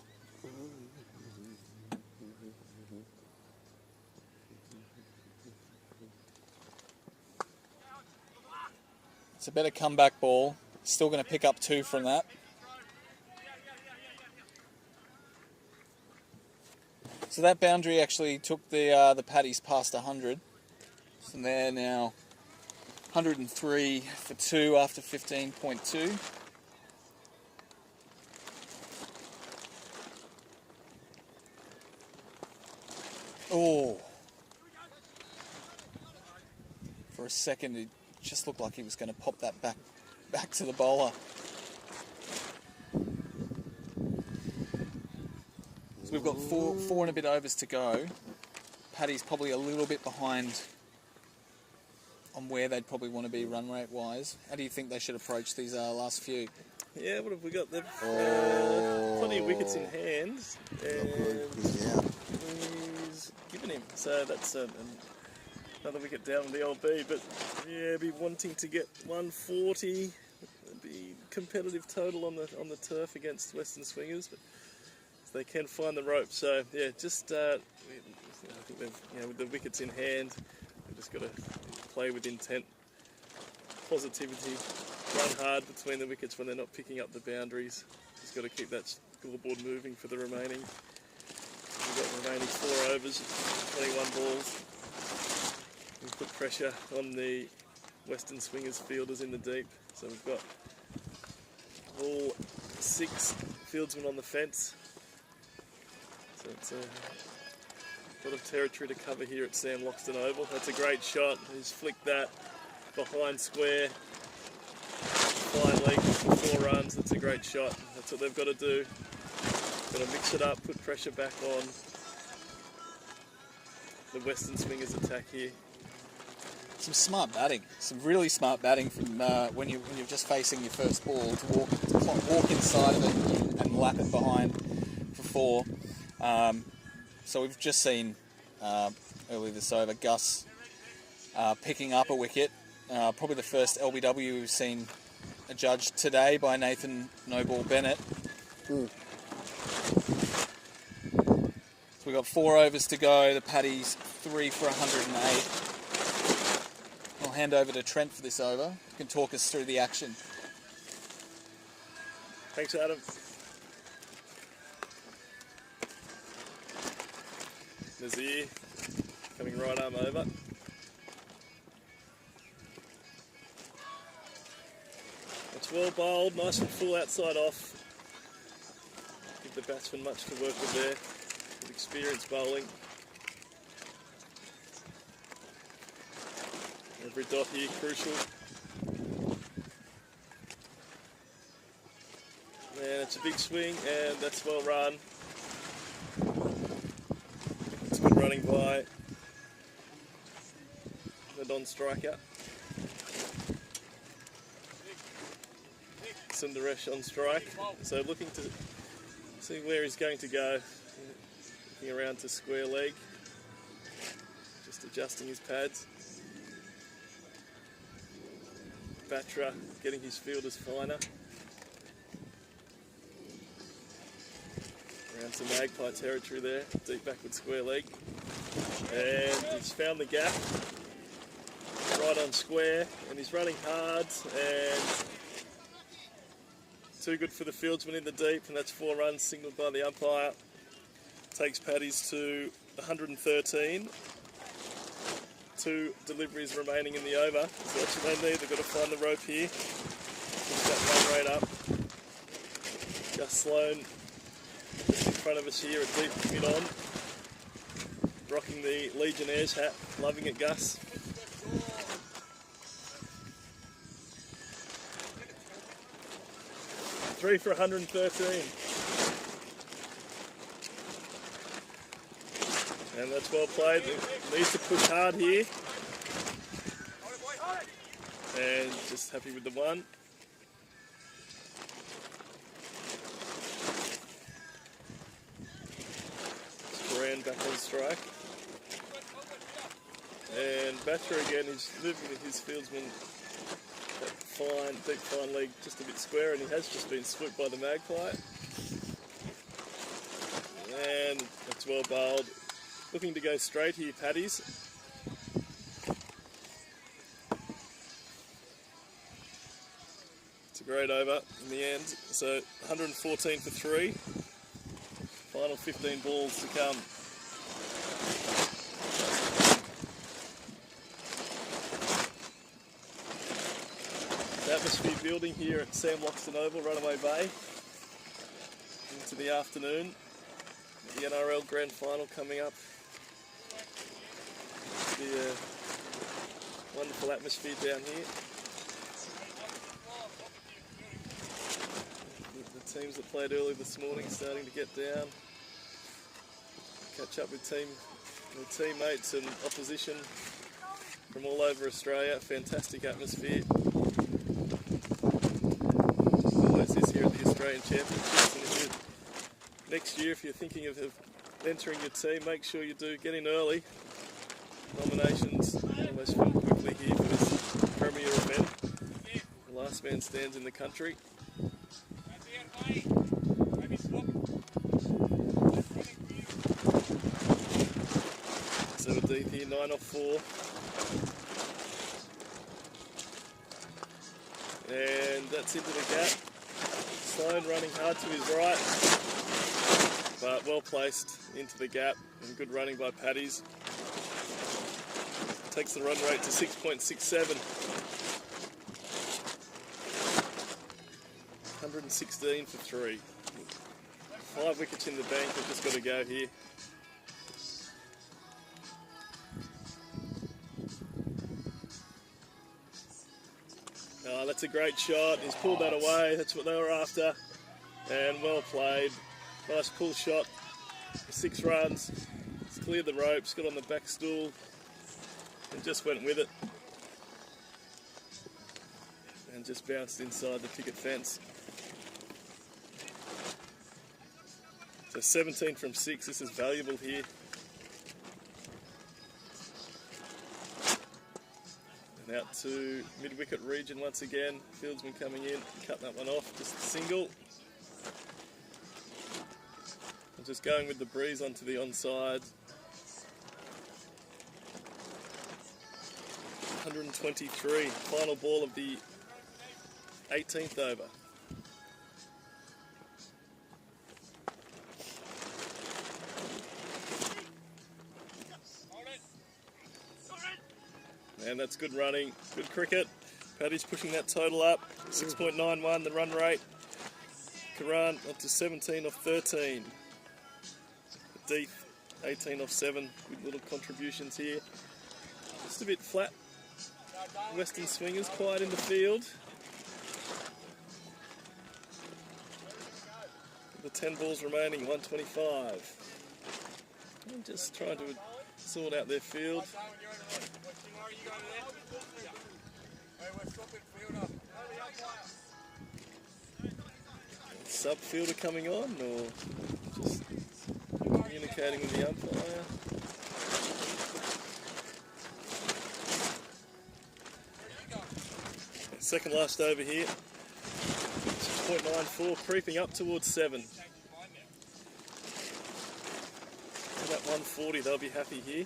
It's a better comeback ball. Still going to pick up 2 from that. So that boundary actually took the Paddies past 100. So they're now 103 for 2 after 15.2. Oh. For a second, it just looked like he was going to pop that back to the bowler. So we've got four and a bit overs to go. Paddy's probably a little bit behind on where they'd probably want to be run rate wise. How do you think they should approach these last few? Yeah, what have we got? They've plenty of wickets in hand, and he's given him. So that's another wicket down on the old B. But yeah, be wanting to get 140. It'd be competitive total on the turf against Western Swingers, but they can find the rope. So yeah, just I think they've, with the wickets in hand, they've just got to play with intent, positivity, run hard between the wickets when they're not picking up the boundaries. Just got to keep that scoreboard moving for the remaining. We've got the remaining 4 overs, 21 balls. We put pressure on the Western Swingers fielders in the deep. So we've got all 6 fieldsmen on the fence. So it's a lot of territory to cover here at Sam Loxton Oval. That's a great shot. He's flicked that behind square. Fine leg for 4 runs. That's a great shot. That's what they've got to do. Got to mix it up, put pressure back on the Western Swingers attack here. Some smart batting, some really smart batting from when you're just facing your first ball to walk inside of it and lap it behind for 4. So we've just seen earlier this over Gus picking up a wicket. Probably the first LBW we've seen adjudged today by Nathan No-Ball Bennett. So we've got 4 overs to go. The Paddies 3 for 108. I'll hand over to Trent for this over. You can talk us through the action. Thanks, Adam. Nazir coming right arm over. It's well bowled, nice and full outside off. Give the batsman much to work with there. With experienced bowling. Every dot here crucial. And it's a big swing, and that's well run. It's good running by the non-striker. Sundaresh on strike. So looking to see where he's going to go. Looking around to square leg. Just adjusting his pads. Batra getting his fielders finer. Around to magpie territory there, deep backward square leg. And he's found the gap, right on square, and he's running hard, and too good for the fieldsman in the deep, and that's 4 runs signalled by the umpire. Takes Paddies to 113. 2 deliveries remaining in the over, so that's what they need. They've got to find the rope here. Push that run rate up. Gus Sloan just in front of us here, a deep mid on. Rocking the Legionnaires hat, loving it, Gus. Three for 113. And that's well played. Needs to push hard here. And just happy with the 1. Moran back on strike. And Batra again, he's moving with his fieldsman. That fine, deep fine leg just a bit square, and he has just been swooped by the magpie. And that's well bowled. Looking to go straight here, Paddies. a great over in the end. So 114 for 3. Final 15 balls to come. The atmosphere building here at Sam Loxton Oval, Runaway Bay. Into the afternoon. The NRL Grand Final coming up. It'll be a wonderful atmosphere down here. The teams that played early this morning starting to get down. Catch up with teammates and opposition from all over Australia. Fantastic atmosphere. Always is here at the Australian Championships. And next year, if you're thinking of entering your team, make sure you do get in early. Nominations almost fill quickly here for this premier event. The last man stands in the country. So a deep here, 9 off 4. And that's into the gap. Sloan running hard to his right, but well placed into the gap and good running by Paddies. Takes the run rate to 6.67. 116 for 3. 5 wickets in the bank, we've just got to go here. Oh, that's a great shot. He's pulled that away. That's what they were after. And well played. Nice pull shot. 6 runs. He's cleared the ropes, got on the back stool, and just went with it. And just bounced inside the picket fence. So 17 from 6. This is valuable here. And out to mid-wicket region once again. Fieldsman coming in, cut that one off, just a single. And just going with the breeze onto the onside. 123, final ball of the 18th over. And that's good running, good cricket. Paddy's pushing that total up, 6.91 the run rate. Karan up to 17 off 13. Deep, 18 off 7, good little contributions here. Just a bit flat. Western swingers quiet in the field. The 10 balls remaining, 125. And just trying to sort out their field. Sub fielder coming on, or just communicating with the umpire. Second last over here. 6.94, creeping up towards 7. About 140, they'll be happy here.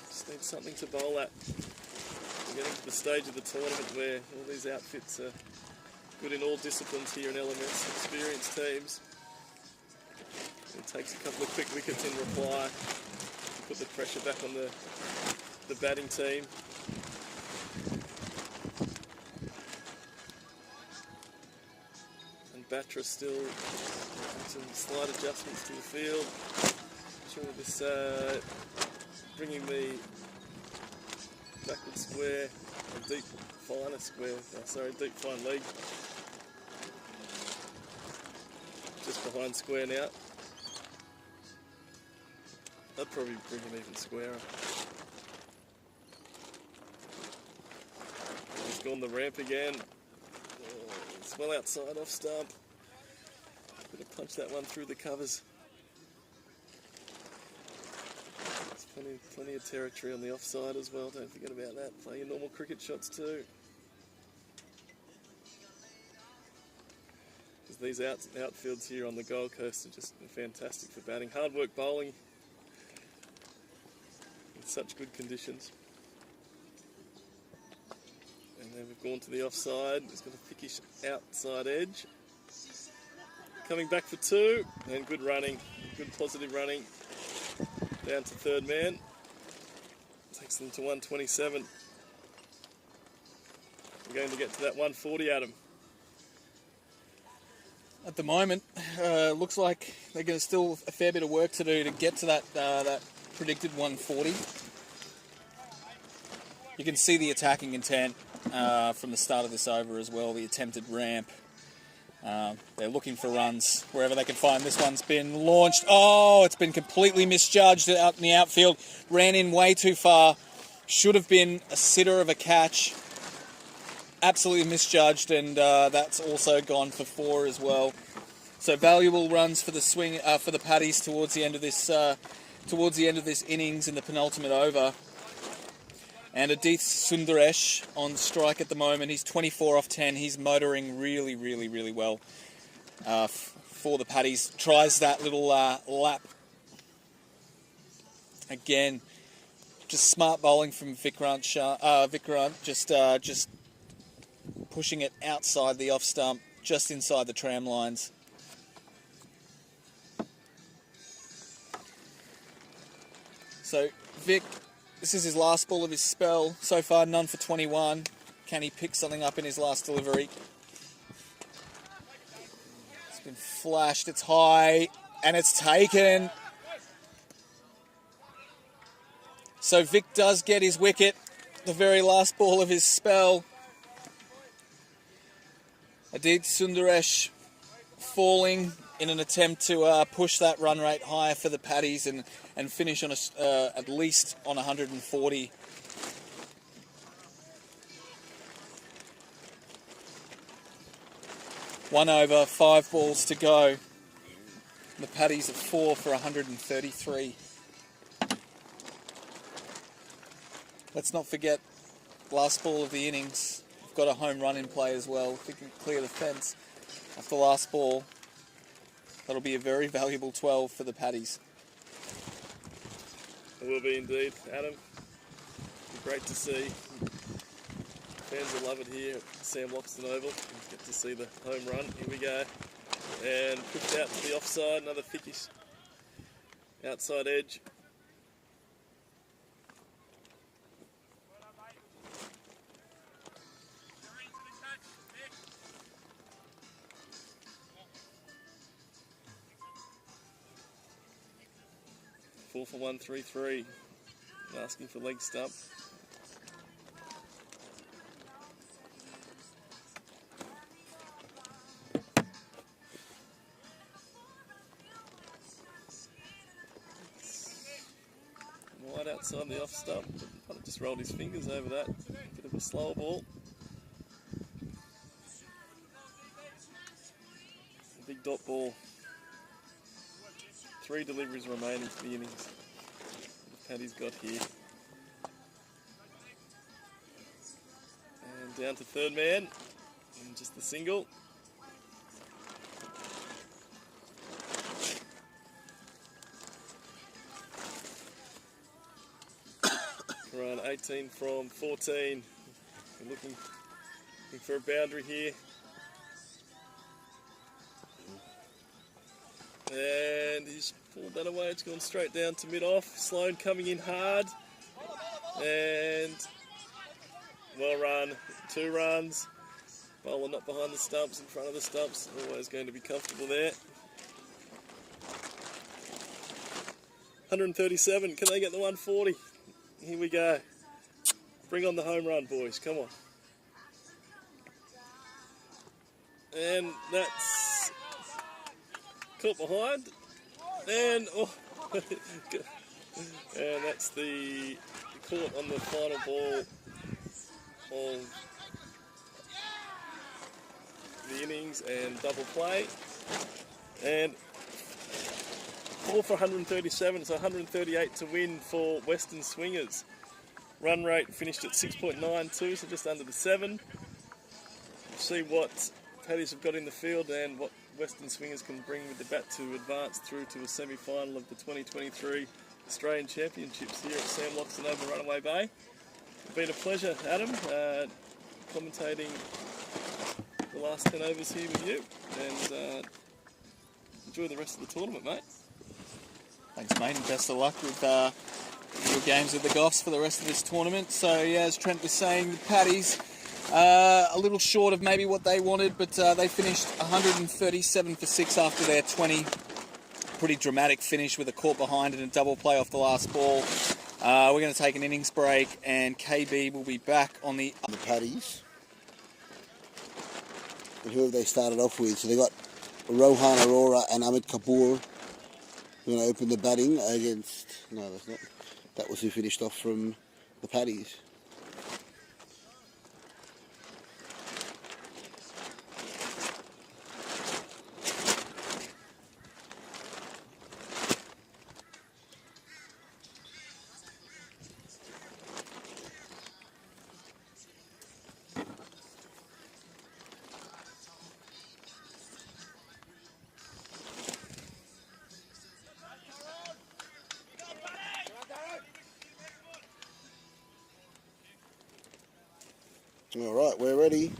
Just need something to bowl at. We're getting to the stage of the tournament where all these outfits are good in all disciplines here in elements, experienced teams. It takes a couple of quick wickets in reply to put the pressure back on the batting team. And Batra still making some slight adjustments to the field. Sure this bringing the backward square, a deep finer square, deep fine leg. Just behind square now. That'd probably bring him even squarer. He's gone the ramp again. It's well outside off stump. Gonna punch that one through the covers. There's plenty of territory on the offside as well, don't forget about that. Play your normal cricket shots too. Because these outfields here on the Gold Coast are just fantastic for batting. Hard work bowling in such good conditions. And then we've gone to the offside. He's got a thickish outside edge. Coming back for 2, and good running, good positive running. Down to third man. Takes them to 127. We're going to get to that 140, Adam. At the moment, looks like they're going to still a fair bit of work to do to get to that predicted 140. You can see the attacking intent from the start of this over as well, the attempted ramp. They're looking for runs wherever they can find. This one's been launched. Oh, it's been completely misjudged out in the outfield. Ran in way too far. Should have been a sitter of a catch. Absolutely misjudged, and that's also gone for 4 as well. So valuable runs for the swing for the Paddies towards the end of this innings in the penultimate over. And Adith Sundaresh on strike at the moment. He's 24 off 10. He's motoring really, really, really well for the Paddies. Tries that little lap again. Just smart bowling from Vikrant. Vikrant just pushing it outside the off stump, just inside the tram lines. So Vic, this is his last ball of his spell. So far, none for 21. Can he pick something up in his last delivery? It's been flashed, it's high, and it's taken. So Vic does get his wicket, the very last ball of his spell. Adit Sundaresh falling in an attempt to push that run rate higher for the Paddies and finish on at least on 140. One over, 5 balls to go. The Paddies at 4 for 133. Let's not forget, last ball of the innings. We've got a home run in play as well. If we can clear the fence off the last ball, that'll be a very valuable 12 for the Paddies. It will be indeed, Adam. It'll be great to see. Fans will love it here at Sam Loxton Oval. Get to see the home run. Here we go. And pushed out to the offside, another thickish outside edge. Four for 133. Asking for leg stump. Wide outside the off stump. But just rolled his fingers over that. Bit of a slower ball. A big dot ball. 3 deliveries remaining for the innings. Paddy's got here. And down to third man. And just the single. Around 18 from 14. We're looking for a boundary here. And he's pulled that away. It's gone straight down to mid-off. Sloan coming in hard. And well run. 2 runs. Bowler not behind the stumps, in front of the stumps. Always going to be comfortable there. 137. Can they get the 140? Here we go. Bring on the home run, boys. Come on. And that's caught behind. And and that's the caught on the final ball of the innings and double play. And 4 for 137, so 138 to win for Western Swingers. Run rate finished at 6.92, so just under the 7. We'll see what Paddies have got in the field and what Western Swingers can bring with the bat to advance through to a semi-final of the 2023 Australian Championships here at Sam Loxton Oval, Runaway Bay. It's been a pleasure, Adam. commentating the last 10 overs here with you, and enjoy the rest of the tournament, mate. Thanks, mate, and best of luck with your games with the Goffs for the rest of this tournament. So, yeah, as Trent was saying, the Paddies a little short of maybe what they wanted, but they finished 137 for 6 after their 20. Pretty dramatic finish with a caught behind and a double play off the last ball. We're going to take an innings break, and KB will be back on the Paddies. And who have they started off with? So they got Rohan Arora and Amit Kapoor. We're going to open the batting against... No, that's not. That was who finished off from the Paddies. All right, we're ready.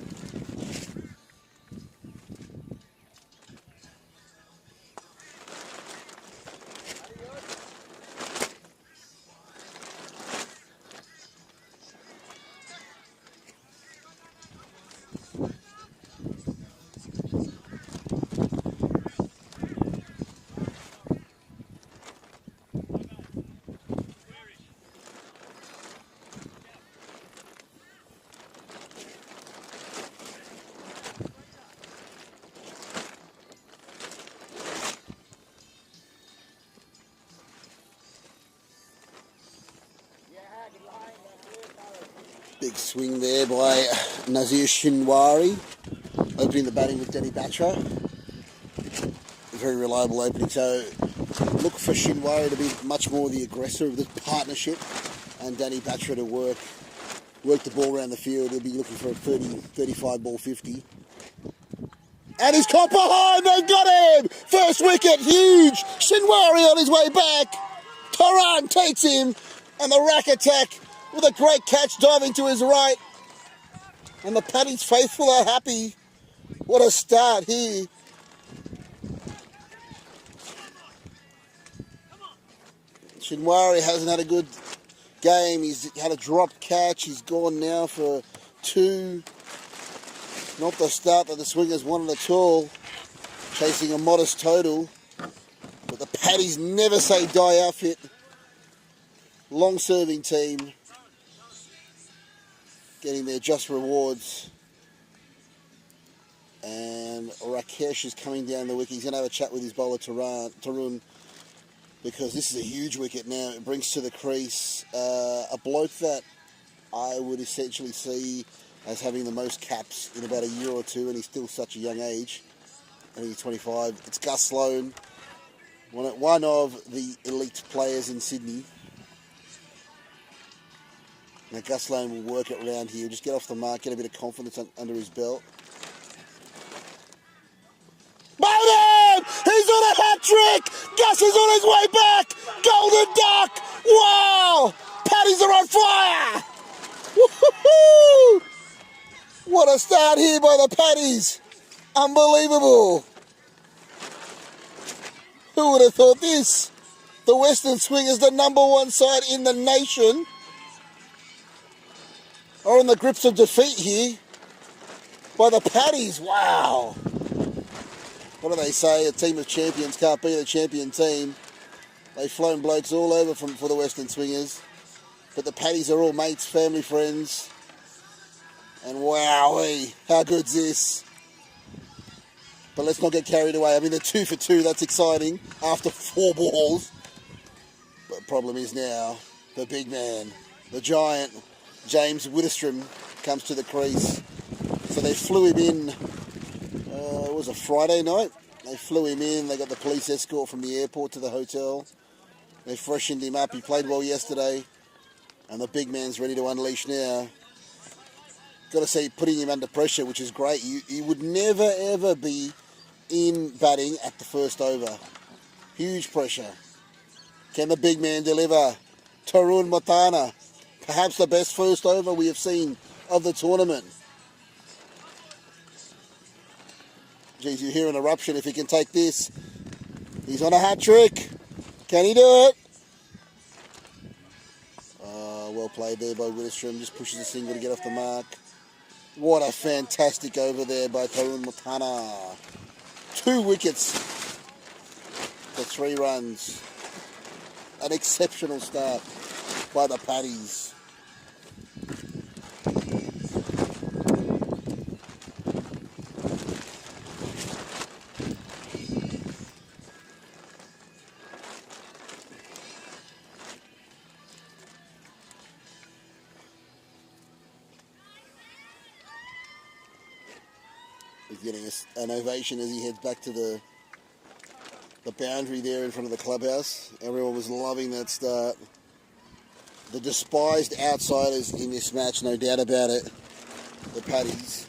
Big swing there by Nazir Shinwari, opening the batting with Danny Batra. Very reliable opening, so look for Shinwari to be much more the aggressor of this partnership, and Danny Batra to work the ball around the field. He'll be looking for a 35 ball 50. And he's caught behind, they got him! First wicket, huge! Shinwari on his way back. Taran takes him, and the rack attack with a great catch diving to his right. And the Paddies faithful are happy. What a start here. Shinwari hasn't had a good game. He's had a dropped catch. He's gone now for 2. Not the start that the Swingers wanted at all. Chasing a modest total. But the Paddies never say die outfit. Long serving team. Getting their just rewards. And Rakesh is coming down the wicket. He's going to have a chat with his bowler Tarun, because this is a huge wicket now. It brings to the crease a bloke that I would essentially see as having the most caps in about a year or two, and he's still such a young age. I think he's 25. It's Gus Sloan, one of the elite players in Sydney. Now Gus Sloan will work it around here. Just get off the mark, get a bit of confidence under his belt. Bowden! He's on a hat-trick! Gus is on his way back! Golden duck! Wow! Paddies are on fire! Woo-hoo-hoo! What a start here by the Paddies! Unbelievable! Who would have thought this? The Western Swingers, the #1 side in the nation, are in the grips of defeat here by the Paddies. Wow! What do they say? A team of champions can't beat a champion team. They've flown blokes all over for the Western Swingers. But the Paddies are all mates, family, friends. And wowee, how good's this? But let's not get carried away. I mean, they're 2 for 2. That's exciting after 4 balls. But the problem is now the big man, the giant, James Widdistrom, comes to the crease. So they flew him in. It was a Friday night. They flew him in. They got the police escort from the airport to the hotel. They freshened him up. He played well yesterday. And the big man's ready to unleash now. Got to say, putting him under pressure, which is great. He would never, ever be in batting at the first over. Huge pressure. Can the big man deliver? Tarun Matana, perhaps the best first over we have seen of the tournament. Geez, you hear an eruption if he can take this. He's on a hat trick. Can he do it? Well played there by Widdistrom. Just pushes a single to get off the mark. What a fantastic over there by Tarun Matana. 2 wickets for 3 runs. An exceptional start by the Paddies. He's getting an ovation as he heads back to the boundary there in front of the clubhouse. Everyone was loving that start. The despised outsiders in this match, no doubt about it, the Paddies.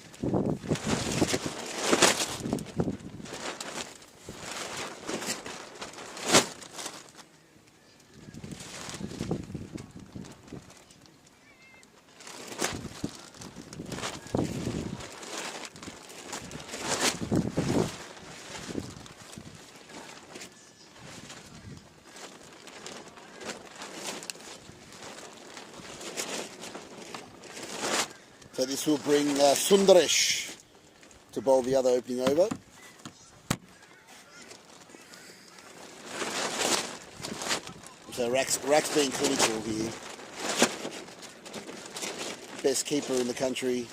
So this will bring Sundaresh to bowl the other opening over. So Rack's being clinical here. Best keeper in the country.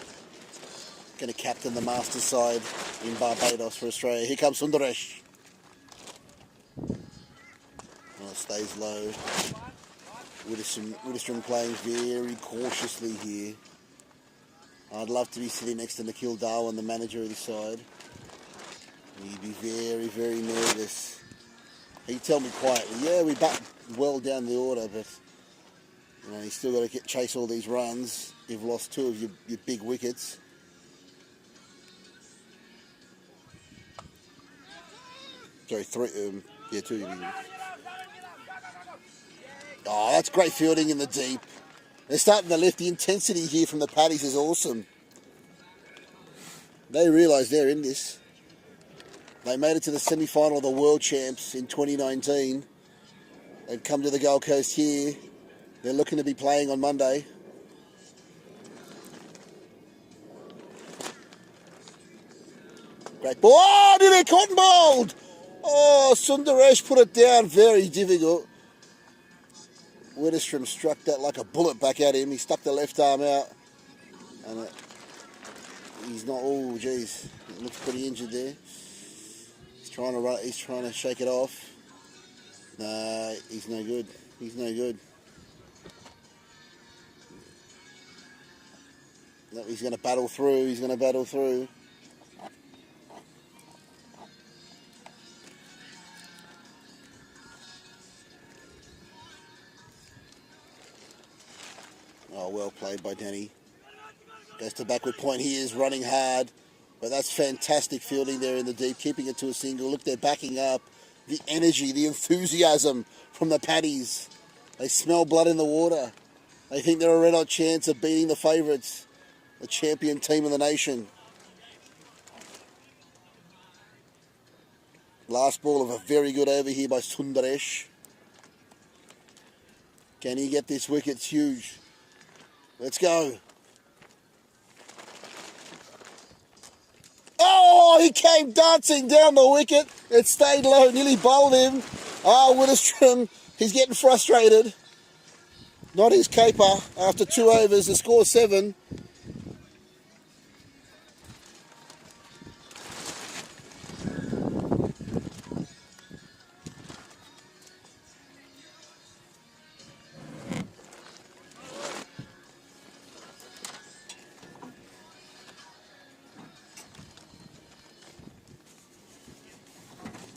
Going to captain the Masters side in Barbados for Australia. Here comes Sundaresh. Oh, stays low. Widdistrom playing very cautiously here. I'd love to be sitting next to Nikhil Darwan, the manager of this side. He'd be very, very nervous. He'd tell me quietly, yeah, we bat well down the order, but you know, he's still got to chase all these runs. You've lost 2 of your big wickets. Sorry, 3. 2 of your big wickets. Oh, that's great fielding in the deep. They're starting to lift. The intensity here from the Paddies is awesome. They realise they're in this. They made it to the semi-final of the World Champs in 2019. They've come to the Gold Coast here. They're looking to be playing on Monday. Great ball. Oh, did it cotton bowled? Oh, Sundaresh put it down. Very difficult. Widdistrom struck that like a bullet back at him. He stuck the left arm out. And he's not, oh geez, it looks pretty injured there. He's trying to shake it off. No, he's no good. He's no good. No, he's going to battle through. He's going to battle through. Oh, well played by Danny. Goes to backward point. He is running hard. But that's fantastic fielding there in the deep, keeping it to a single. Look, they're backing up. The energy, the enthusiasm from the Paddies. They smell blood in the water. They think they're a red-hot chance of beating the favourites, the champion team of the nation. Last ball of a very good over here by Sundaresh. Can he get this wicket? It's huge. Let's go. Oh, he came dancing down the wicket. It stayed low, nearly bowled him. Oh, Widdistrom, he's getting frustrated. Not his caper after 2 overs. The score 7.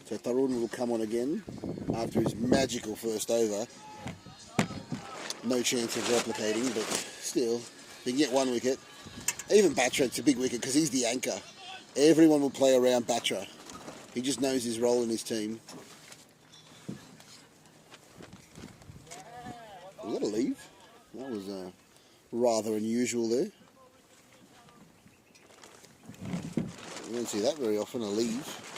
So Tarun will come on again after his magical first over. No chance of replicating, but still, he can get 1 wicket. Even Batra, it's a big wicket because he's the anchor. Everyone will play around Batra. He just knows his role in his team. Was that a leave? That was rather unusual there. You don't see that very often, a leave.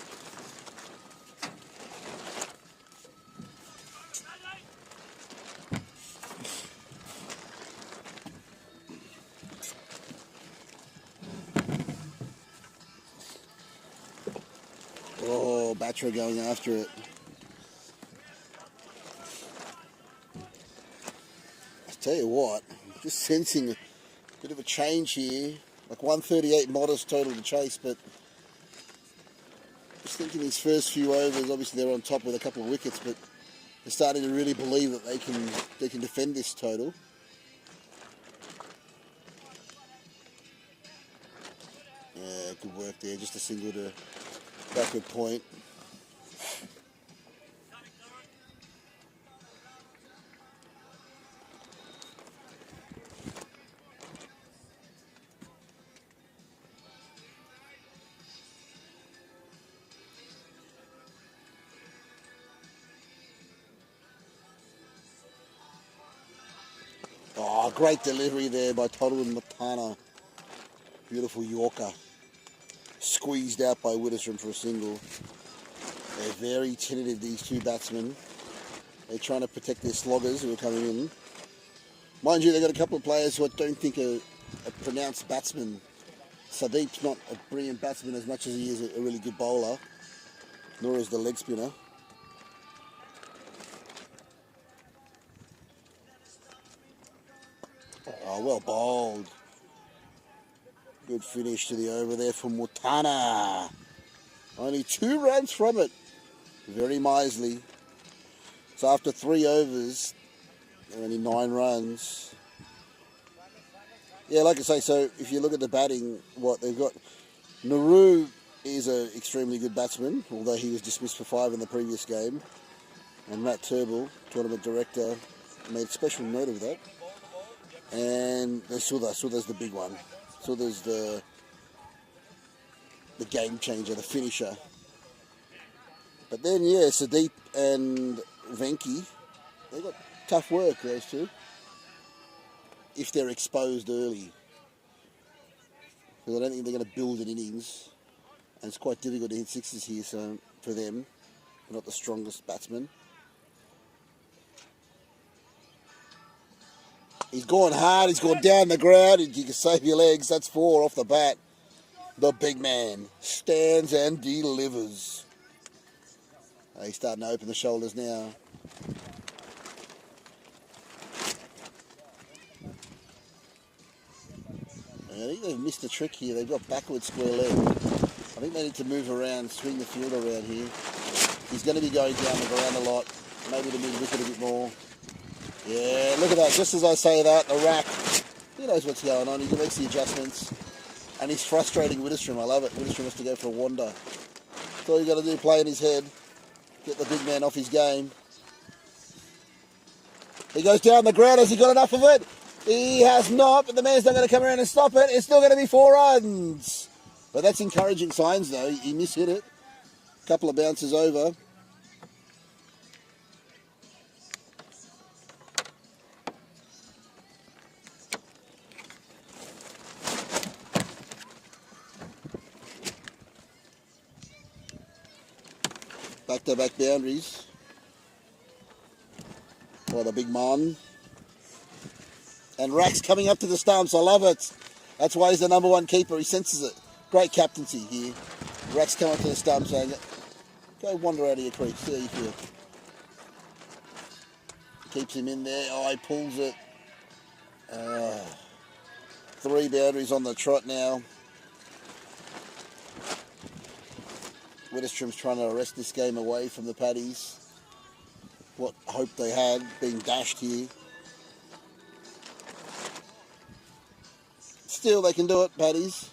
Oh, Batra going after it. I tell you what, just sensing a bit of a change here. Like 138 modest total to chase, but just thinking these first few overs, obviously they're on top with a couple of wickets, but they're starting to really believe that they can defend this total. Yeah, good work there, just a single to backward point. Oh, great delivery there by Toddle and Matana. Beautiful Yorker. Squeezed out by Widdistrom for a single. They're very tentative, these two batsmen. They're trying to protect their sloggers who are coming in. Mind you, they've got a couple of players who I don't think are pronounced batsmen. Sadeep's not a brilliant batsman as much as he is a really good bowler, nor is the leg spinner. Oh, well bowled. Good finish to the over there from Mutana. Only 2 runs from it. Very miserly. So after 3 overs, only 9 runs. Yeah, like I say, so if you look at the batting, what they've got, Nauru is an extremely good batsman, although he was dismissed for 5 in the previous game. And Matt Turnbull, tournament director, made special note of that. And there's Sudha. Sudha's the big one. Sudha's the game changer, the finisher. But then, yeah, Sadeep and Venki, they've got tough work, those two, if they're exposed early. Because I don't think they're going to build an innings. And it's quite difficult to hit sixes here, so for them, they're not the strongest batsmen. He's gone hard, he's gone down the ground, and you can save your legs. That's 4 off the bat. The big man stands and delivers. He's starting to open the shoulders now. I think they've missed a trick here. They've got backward square leg. I think they need to move around, swing the field around here. He's going to be going down the ground a lot. Maybe to move the wicket a bit more. Yeah, look at that. Just as I say that, the rack, he knows what's going on. He makes the adjustments. And he's frustrating Widdistrom. I love it. Widdistrom has to go for a wander. That's all you got to do, play in his head. Get the big man off his game. He goes down the ground. Has he got enough of it? He has not, but the man's not going to come around and stop it. It's still going to be 4 runs. But that's encouraging signs, though. He mishit it. A couple of bounces over. Back-to-back boundaries for the big man. And Rack's coming up to the stumps. I love it. That's why he's the #1 keeper. He senses it. Great captaincy here. Rack's coming up to the stumps saying, go wander out of your crease. See how you feel. Keeps him in there. Oh, he pulls it. 3 boundaries on the trot now. Widdistrom's trying to arrest this game away from the Paddies. What hope they had being dashed here. Still, they can do it, Paddies.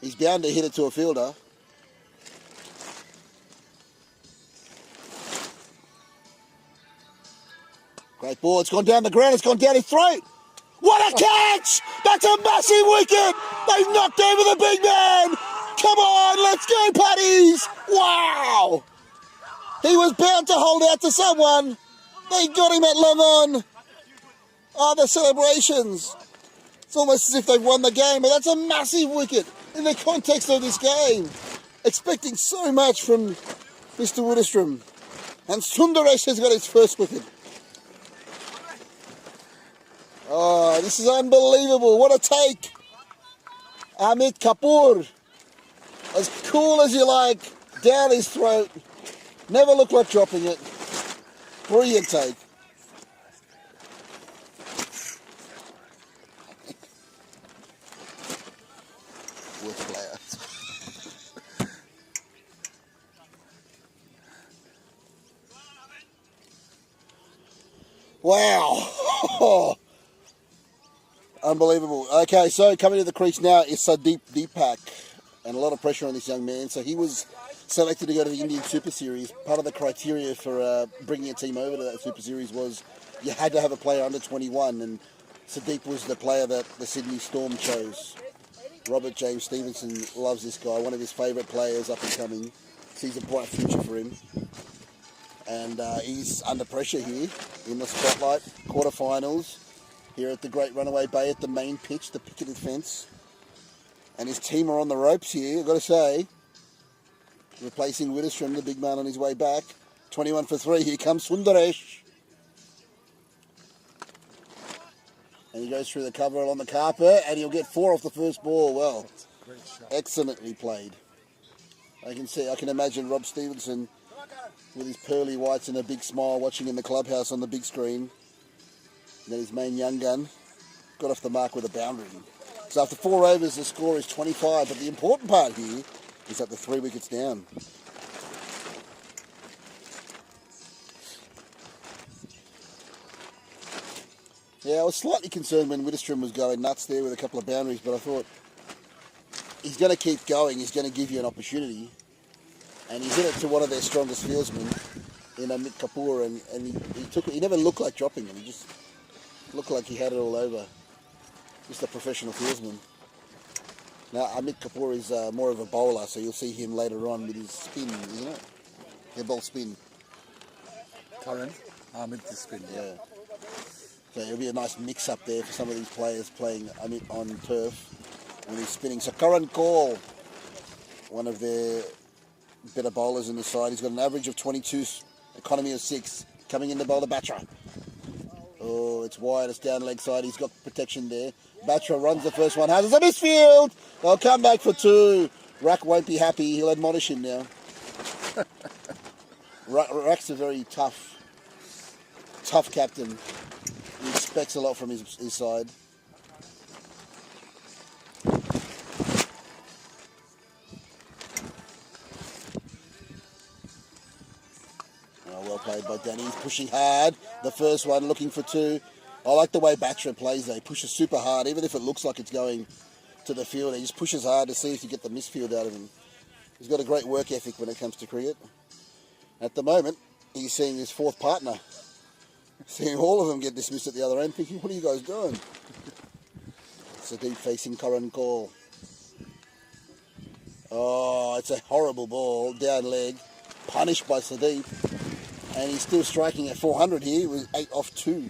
He's bound to hit it to a fielder. Great ball. It's gone down the ground. It's gone down his throat. What a catch! That's a massive wicket! They've knocked over the big man! Come on, let's go, Paddies! Wow! He was bound to hold out to someone. They got him at long on. Oh, the celebrations. It's almost as if they've won the game, but that's a massive wicket. in the context of this game. Expecting so much from Mr. Widdistrom. And Sundaresh has got his first wicket. Oh, this is unbelievable. What a take. Amit Kapoor. As cool as you like. Down his throat. Never looked like dropping it. Brilliant take. Worst player. Wow. Unbelievable. Okay, so coming to the crease now is Sadeep Deepak. And a lot of pressure on this young man. So he was selected to go to the Indian Super Series. Part of the criteria for bringing a team over to that Super Series was you had to have a player under 21. And Sadeep was the player that the Sydney Storm chose. Robert James Stevenson loves this guy. One of his favourite players up and coming. Sees a bright future for him. And he's under pressure here in the spotlight. Quarterfinals. Here at the Great Runaway Bay at the main pitch, the picketed fence. And his team are on the ropes here, I've got to say. Replacing Widdistrom, the big man on his way back. 21 for 3, here comes Sundaresh. And he goes through the cover along the carpet, and he'll get 4 off the first ball. Well, excellently played. I can imagine Rob Stevenson with his pearly whites and a big smile watching in the clubhouse on the big screen. And then his main young gun got off the mark with a boundary. So after 4 overs, the score is 25. But the important part here is that the 3 wickets down. Yeah, I was slightly concerned when Widdistrom was going nuts there with a couple of boundaries, but I thought he's going to keep going. He's going to give you an opportunity. And he's in it to one of their strongest fieldsmen in Amit Kapoor, and he never looked like dropping him. He just looked like he had it all over. Just a professional fieldsman. Now, Amit Kapoor is more of a bowler, so you'll see him later on with his spin, isn't it? He'll bowl spin. Current, Amit the spin. Yeah. So it'll be a nice mix up there for some of these players playing Amit on turf when he's spinning. So Karan Kaul, one of their better bowlers in the side. He's got an average of 22, economy of 6, coming in to bowl the Batra. Oh, it's wide, it's down leg side. He's got protection there. Batra runs the first one. Has a misfield. They'll come back for 2. Rack won't be happy. He'll admonish him now. Rack's a very tough captain. He expects a lot from his side. Well played by Danny. He's pushing hard. The first one, looking for 2. I like the way Batra plays though. He pushes super hard, even if it looks like it's going to the field. He just pushes hard to see if you get the misfield out of him. He's got a great work ethic when it comes to cricket. At the moment, he's seeing his 4th partner. Seeing all of them get dismissed at the other end, thinking, what are you guys doing? Sadeep facing Karan Kaul. Oh, it's a horrible ball, down leg, punished by Sadeep. And he's still striking at 400 here with 8 off 2.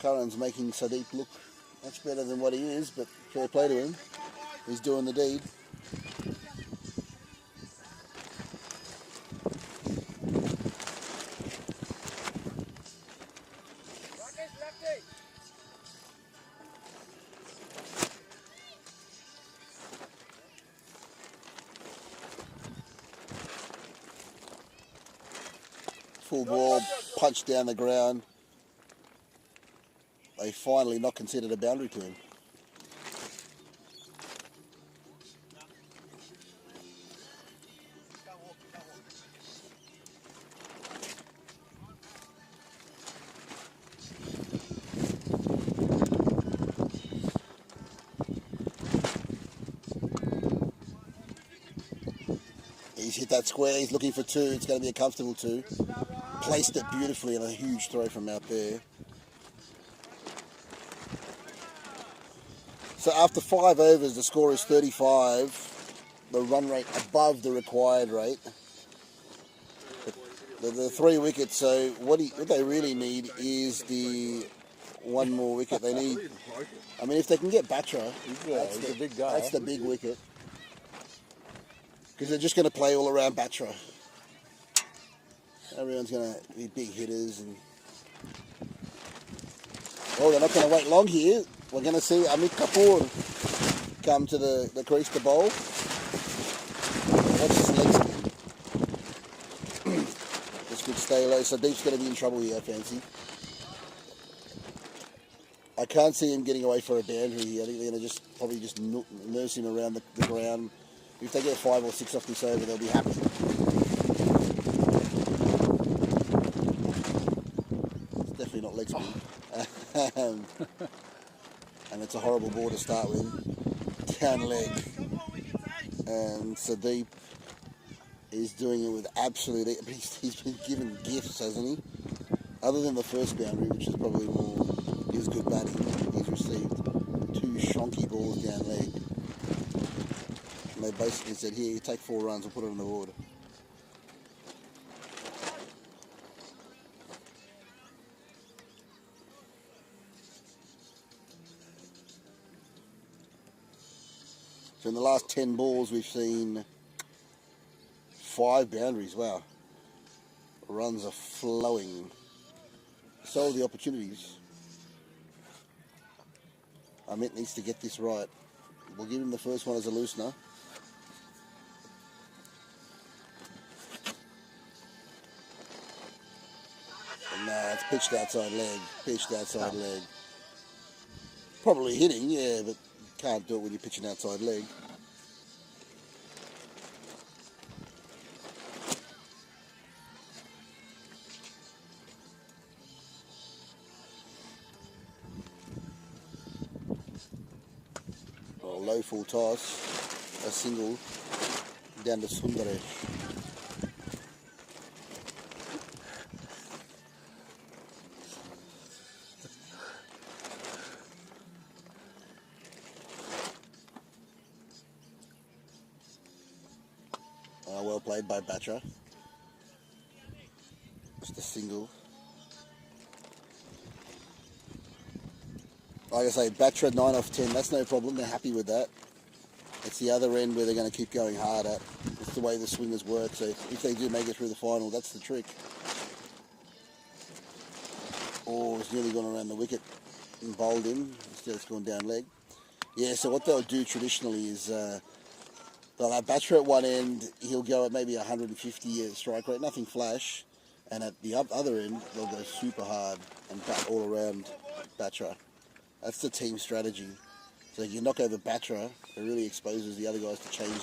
Karan's making Sadeep look much better than what he is, but fair play to him. He's doing the deed. Full ball, punched down the ground. They finally not considered a boundary to him. He's hit that square, he's looking for 2, it's going to be a comfortable 2. Placed it beautifully and a huge throw from out there. So after 5 overs, the score is 35. The run rate above the required rate. The 3 wickets, so what they really need is the one more wicket. They need. I mean, if they can get Batra, He's a big guy. that's the big wicket. Because they're just going to play all around Batra. Everyone's going to be big hitters. And oh, they're not going to wait long here. We're going to see Amit Kapoor come to the crease to bowl. Watch his legs. This could stay low. So Deep's going to be in trouble here, I fancy. I can't see him getting away for a boundary here. I think they're going to probably just nurse him around the ground. If they get 5 or 6 off this over, they'll be happy. It's definitely not leg spin. And it's a horrible ball to start with. Down leg. And Sadeep is doing it with absolute... He's been given gifts, hasn't he? Other than the first boundary, which is probably more his good batting. He's received 2 shonky balls down leg. And they basically said, here, you take 4 runs, we'll put it on the board. So in the last 10 balls, we've seen 5 boundaries. Wow. Runs are flowing. So are the opportunities. Amit needs to get this right. We'll give him the first one as a loosener. Nah, it's pitched outside leg. Pitched outside leg. Probably hitting, yeah, but can't do it when you're pitching outside leg. Oh, low full toss. A single down to Sundaresh. Well played by Batra. Just a single. Like I say, Batra 9 off 10, that's no problem, they're happy with that. It's the other end where they're going to keep going hard at. It's the way the swingers work, so if they do make it through the final, that's the trick. Oh, it's nearly gone around the wicket and bowled him. Instead it's gone down leg. Yeah, so what they'll do traditionally is they'll have Batra at one end, he'll go at maybe 150 strike rate, nothing flash. And at the other end, they'll go super hard and bat all around Batra. That's the team strategy. So if you knock over Batra, it really exposes the other guys to change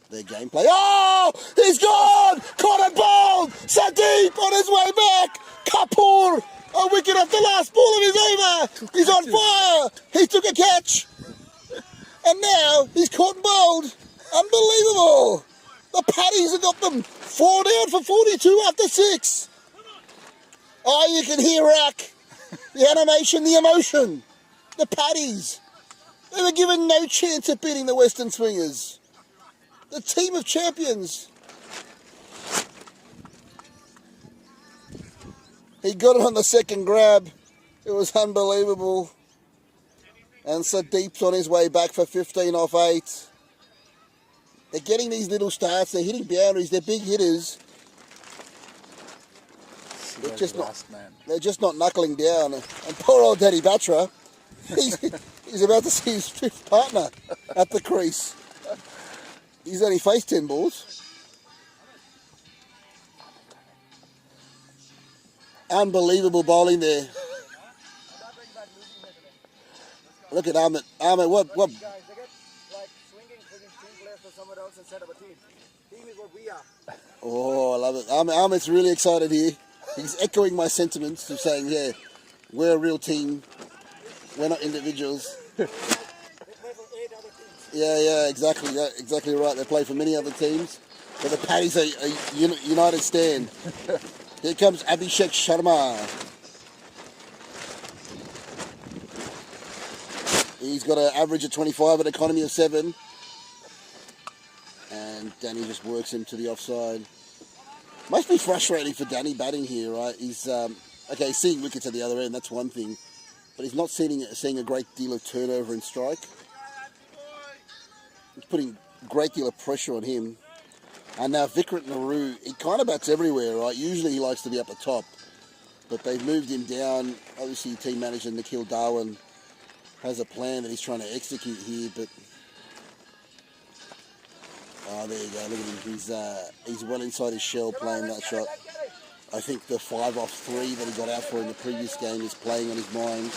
their gameplay. Oh! He's gone! Caught and bowled! Sadeep on his way back! Kapoor! A wicket off the last ball of his over! He's on fire! He took a catch! And now he's caught and bowled! Unbelievable! The Paddies have got them 4 down for 42 after 6. Oh, you can hear Rack. The animation, the emotion. The Paddies. They were given no chance at beating the Western Swingers. The team of champions. He got it on the second grab. It was unbelievable. And Sadeep's on his way back for 15 off 8. They're getting these little starts. They're hitting boundaries. They're big hitters. They're just not knuckling down. And poor old Daddy Batra, he's about to see his 5th partner at the crease. He's only faced 10 balls. Unbelievable bowling there. Look at Ahmed. Ahmed, what? Guys, they get like swinging team players for someone else instead of a team. Team is what we are. Oh, I love it. Ahmed's really excited here. He's echoing my sentiments of saying, yeah, we're a real team. We're not individuals. They play for 8 other teams. Yeah, exactly. Yeah, exactly right. They play for many other teams. But the Paddies are a united stand. Here comes Abhishek Sharma. He's got an average of 25, an economy of 7. And Danny just works him to the offside. Must be frustrating for Danny batting here, right? He's, okay, seeing wickets at the other end, that's one thing. but he's not seeing a great deal of turnover in strike. It's putting a great deal of pressure on him. And now Vikrant Naru, he kind of bats everywhere, right? Usually he likes to be up the top, but they've moved him down. Obviously, team manager Nikhil Darwin has a plan that he's trying to execute here, but oh, there you go. Look at him. He's well inside his shell playing that shot. I think the 5 off 3 that he got out for in the previous game is playing on his mind.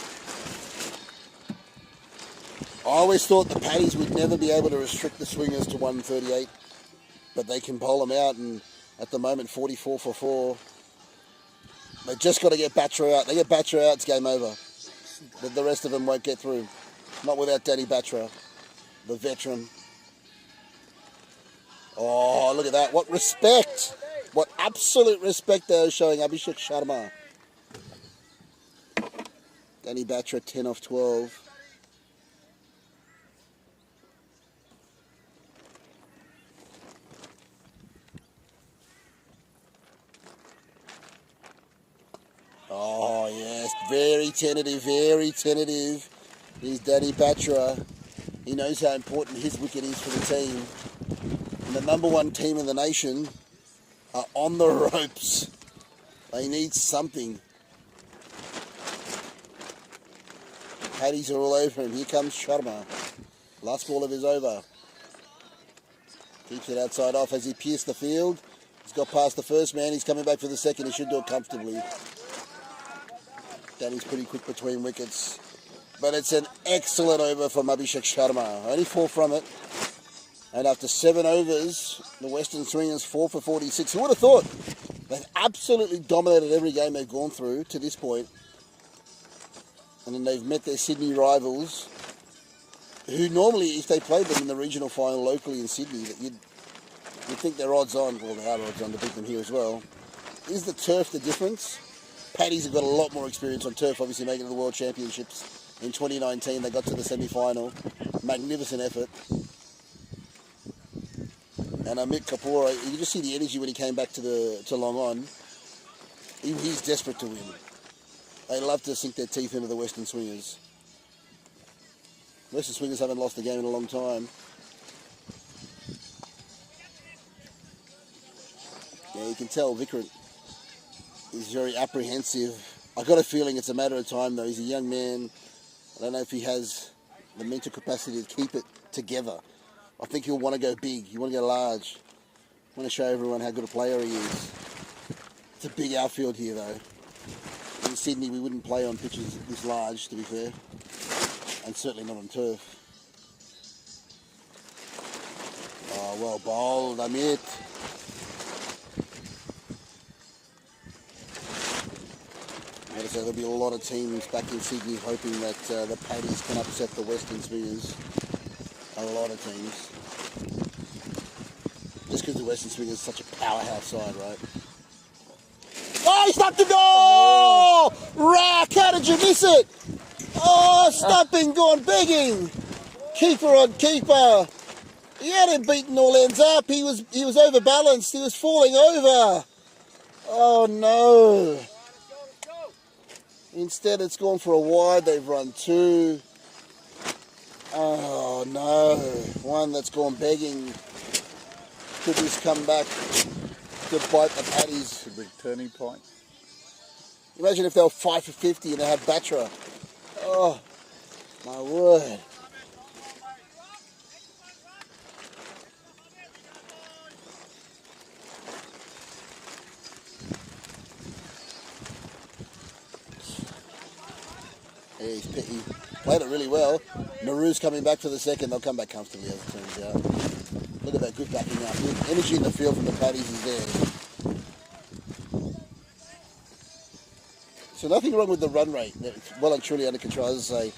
I always thought the Paddies would never be able to restrict the swingers to 138, but they can bowl them out, and at the moment 44 for 4. They just got to get Batra out. They get Batra out, it's game over. The rest of them won't get through. Not without Danny Batra, the veteran. Oh, look at that. What respect. What absolute respect they're showing Abhishek Sharma. Danny Batra, 10 off 12. Oh, yes. Very tentative, very tentative. Here's Danny Batra. He knows how important his wicket is for the team. And the number 1 team in the nation are on the ropes. They need something. Paddies are all over him. Here comes Sharma. Last ball of his over. Keeps it outside off as he pierced the field. He's got past the first man. He's coming back for the second. He should do it comfortably. Danny's pretty quick between wickets. But it's an excellent over from Abhishek Sharma. Only 4 from it. And after 7 overs, the Western Swingers 4 for 46. Who would have thought? They've absolutely dominated every game they've gone through to this point. And then they've met their Sydney rivals, who normally, if they played them in the regional final locally in Sydney, that you'd think they're odds on. Well, they are odds on to beat them here as well. Is the turf the difference? Paddies have got a lot more experience on turf, obviously making it to the World Championships. In 2019, they got to the semi-final. Magnificent effort. And Amit Kapoor, you just see the energy when he came back to Long On. He's desperate to win. They love to sink their teeth into the Western Swingers. Western Swingers haven't lost a game in a long time. Yeah, you can tell Vikrant is very apprehensive. I got a feeling it's a matter of time though. He's a young man. I don't know if he has the mental capacity to keep it together. I think he'll want to go big. He'll want to go large. I want to show everyone how good a player he is. It's a big outfield here though. In Sydney we wouldn't play on pitches this large, to be fair. And certainly not on turf. Oh, well bowled, Amit. So there'll be a lot of teams back in Sydney hoping that the Paddies can upset the Western Swingers. A lot of teams. Just because the Western Swingers is such a powerhouse side, right? Oh, he stopped the goal! Rack, how did you miss it? Oh, stopping, gone begging. Keeper on keeper. He had him beaten all ends up. He was overbalanced. He was falling over. Oh no. Instead, it's gone for a wide. They've run 2. Oh, no. One that's gone begging. Could this come back to bite the Paddies? It's a big turning point. Imagine if they were 5 for 50 and they had Batra. Oh, my word. Yeah, he played it really well. Naru's coming back for the second. They'll come back comfortably as it turns out. Look at that good backing up. The energy in the field from the Paddies is there. So nothing wrong with the run rate. It's well and truly under control. As I say,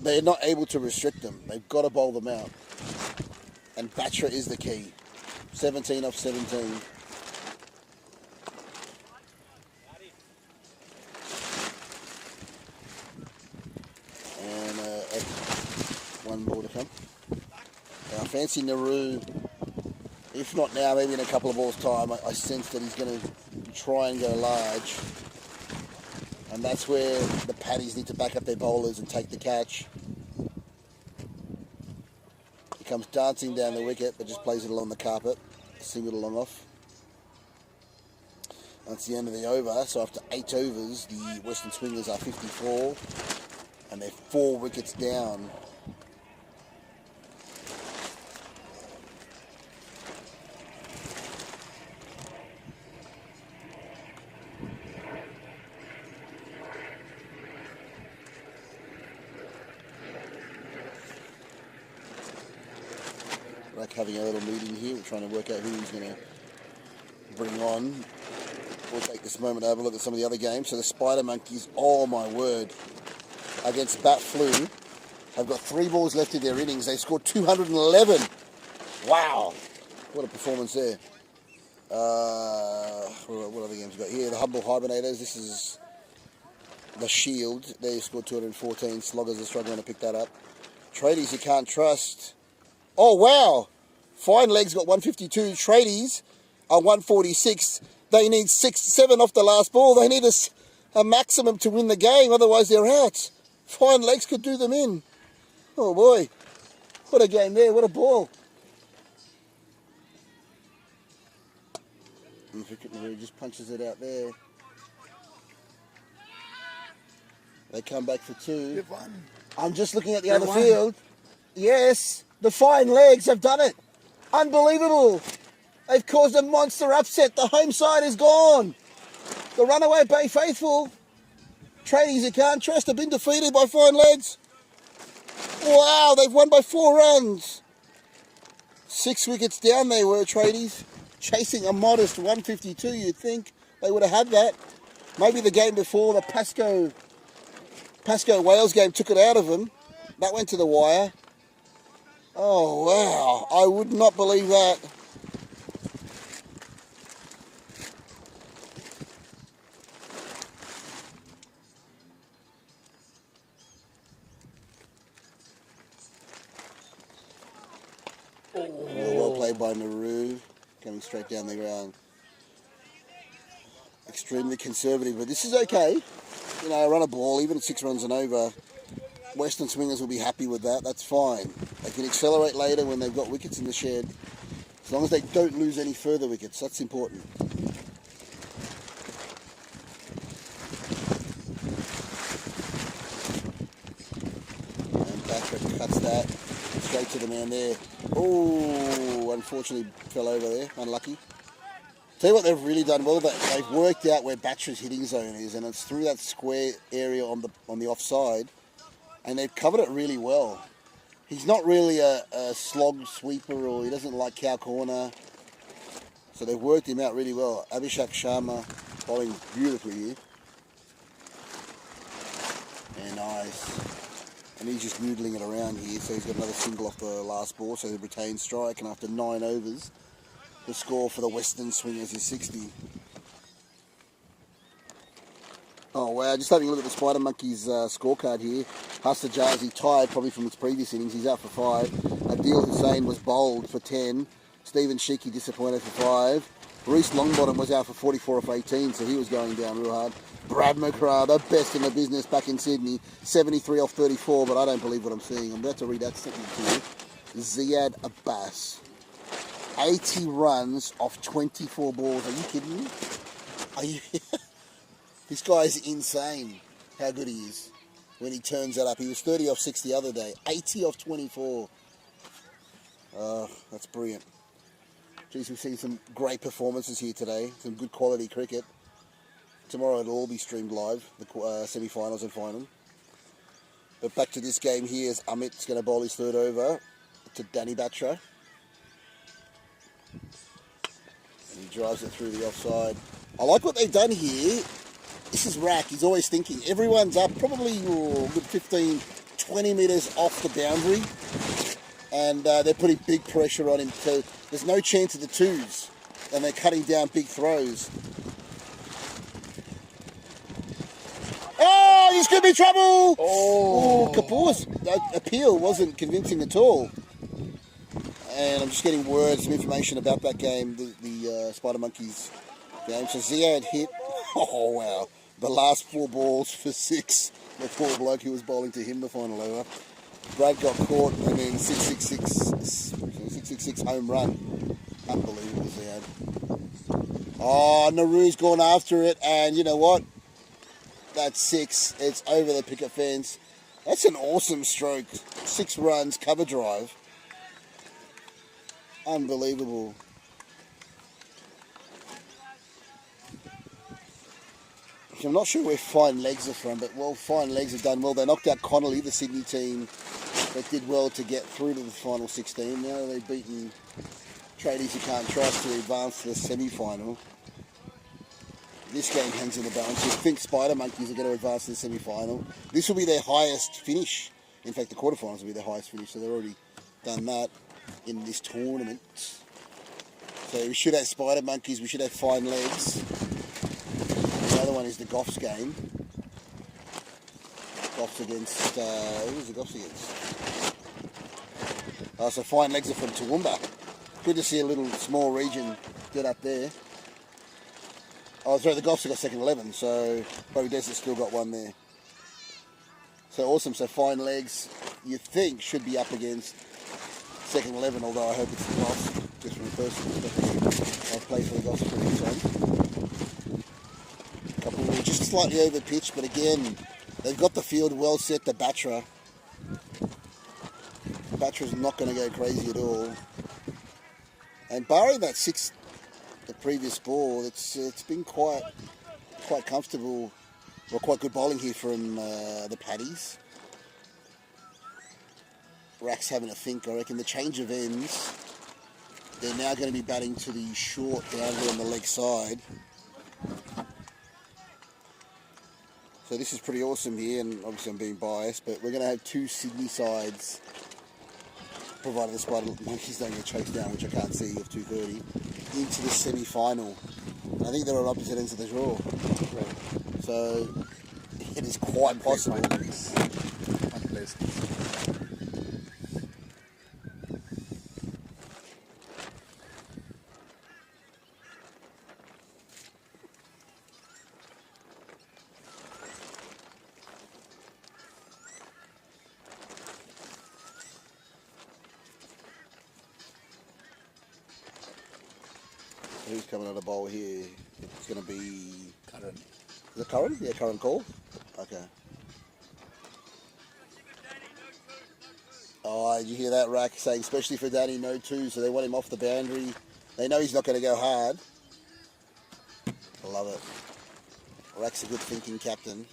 they're not able to restrict them. They've got to bowl them out. And Batra is the key. 17 off 17. One more to come. I fancy Naru, if not now, maybe in a couple of balls' time. I sense that he's going to try and go large. And that's where the Paddies need to back up their bowlers and take the catch. He comes dancing down the wicket, but just plays it along the carpet. Single it along off. That's the end of the over. So after 8 overs, the Western Swingers are 54. And they're 4 wickets down. Like having a little meeting here. We're trying to work out who he's going to bring on. We'll take this moment to have a look at some of the other games. So the Spider Monkeys, oh my word, against Bat Flu, have got 3 balls left in their innings. They scored 211. Wow, what a performance there. What other games we got here? The Humble Hibernators. This is the Shield. They scored 214. Sloggers are struggling to pick that up. Tradies you can't trust. Oh, wow. Fine Legs got 152. Tradies are 146. They need 6-7 off the last ball. They need a maximum to win the game. Otherwise, they're out. Fine Legs could do them in. Oh, boy. What a game there. What a ball. And Marie just punches it out there. They come back for 2. They've won. I'm just looking at the other field. Yes, the Fine Legs have done it. Unbelievable. They've caused a monster upset. The home side is gone. The runaway Bay Faithful. Tradies you can't trust have been defeated by Fine Legs. Wow, they've won by 4 runs. 6 wickets down they were, Tradies. Chasing a modest 152, you'd think they would have had that. Maybe the game before, the Pasco Wales game took it out of them. That went to the wire. Oh, wow. I would not believe that. Well played by Nauru, coming straight down the ground. Extremely conservative, but this is okay. You know, run a ball, even at 6 runs and over. Western Swingers will be happy with that. That's fine. They can accelerate later when they've got wickets in the shed. As long as they don't lose any further wickets, that's important. And Patrick cuts that straight to the man there. Oh, unfortunately fell over there. Unlucky. Tell you what they've really done well. They've worked out where Batcher's hitting zone is, and it's through that square area on the offside, and they've covered it really well. He's not really a slog sweeper, or he doesn't like cow corner, so they've worked him out really well. Abhishek Sharma bowling beautifully here. And nice. And he's just noodling it around here, so he's got another single off the last ball, so he retains strike, and after 9 overs, the score for the Western Swingers is 60. Oh wow, just having a look at the Spider Monkeys scorecard here. Hasta Jazi tied probably from his previous innings, he's out for 5. Adil Hussain was bowled for 10. Stephen Shiki disappointed for 5. Reece Longbottom was out for 44 off 18, so he was going down real hard. Brad McGrath, the best in the business back in Sydney, 73 off 34, but I don't believe what I'm seeing. I'm about to read that sentence to you. Ziad Abbas, 80 runs off 24 balls. Are you kidding me? Are you? This guy's insane how good he is when he turns that up. He was 30 off 6 the other day, 80 off 24. Oh, that's brilliant. Geez, we've seen some great performances here today, some good quality cricket. Tomorrow it'll all be streamed live, the semi-finals and final. But back to this game here, as Amit's going to bowl his 3rd over to Danny Batra. And he drives it through the offside. I like what they've done here. This is Rack, he's always thinking. Everyone's up probably good 15, 20 metres off the boundary. And they're putting big pressure on him. So there's no chance of the 2s. And they're cutting down big throws. Oh, this could be trouble! Oh, Kapoor's appeal wasn't convincing at all. And I'm just getting some information about that game, the Spider Monkeys game. So Ziad hit, oh wow, the last 4 balls for 6. The poor bloke who was bowling to him the final over. Brad got caught and then 666 home run. Unbelievable sad. Oh, Naru's gone after it, and you know what? That's 6. It's over the picket fence. That's an awesome stroke. 6 runs, cover drive. Unbelievable. I'm not sure where Fine Legs are from, but well, Fine Legs have done well. They knocked out Connolly, the Sydney team, that did well to get through to the final 16. Now they've beaten Tradies You Can't Trust to advance to the semi-final. This game hangs in the balance. You think Spider Monkeys are going to advance to the semi-final. This will be their highest finish. In fact, the quarterfinals will be their highest finish, so they've already done that in this tournament. So we should have Spider Monkeys, we should have Fine Legs. The other one is the Goffs game. Goffs against, who was the Goffs against? So Fine Legs are from Toowoomba. Good to see a little small region get up there. Oh, sorry, the Goffs have got second 11, so Bobby Desert still got one there. So awesome. So Fine Legs, you think, should be up against second 11, although I hope it's the Goffs, just from a personal perspective. I've played for the Goffs for this time. Couple just slightly over pitch, but again, they've got the field well set to Batra. Batra's not going to go crazy at all. And barring that 6, the previous ball, it's been quite comfortable, or quite good bowling here from the Paddies. Rack's having a think. I reckon the change of ends, they're now going to be batting to the short down here on the leg side. So this is pretty awesome here, and obviously I'm being biased, but we're going to have 2 Sydney sides, provided the Spider Monkeys don't get chased down, which I can't see, of 2:30, into the semi-final. I think they're on opposite ends of the draw. Right. So it is quite possible. Who's coming out of bowl here? It's going to be Current. Is it Curran? Yeah, Curran call. Okay. Oh, did you hear that, Rack, saying especially for Danny, no 2, so they want him off the boundary. They know he's not going to go hard. I love it. Rack's a good thinking captain.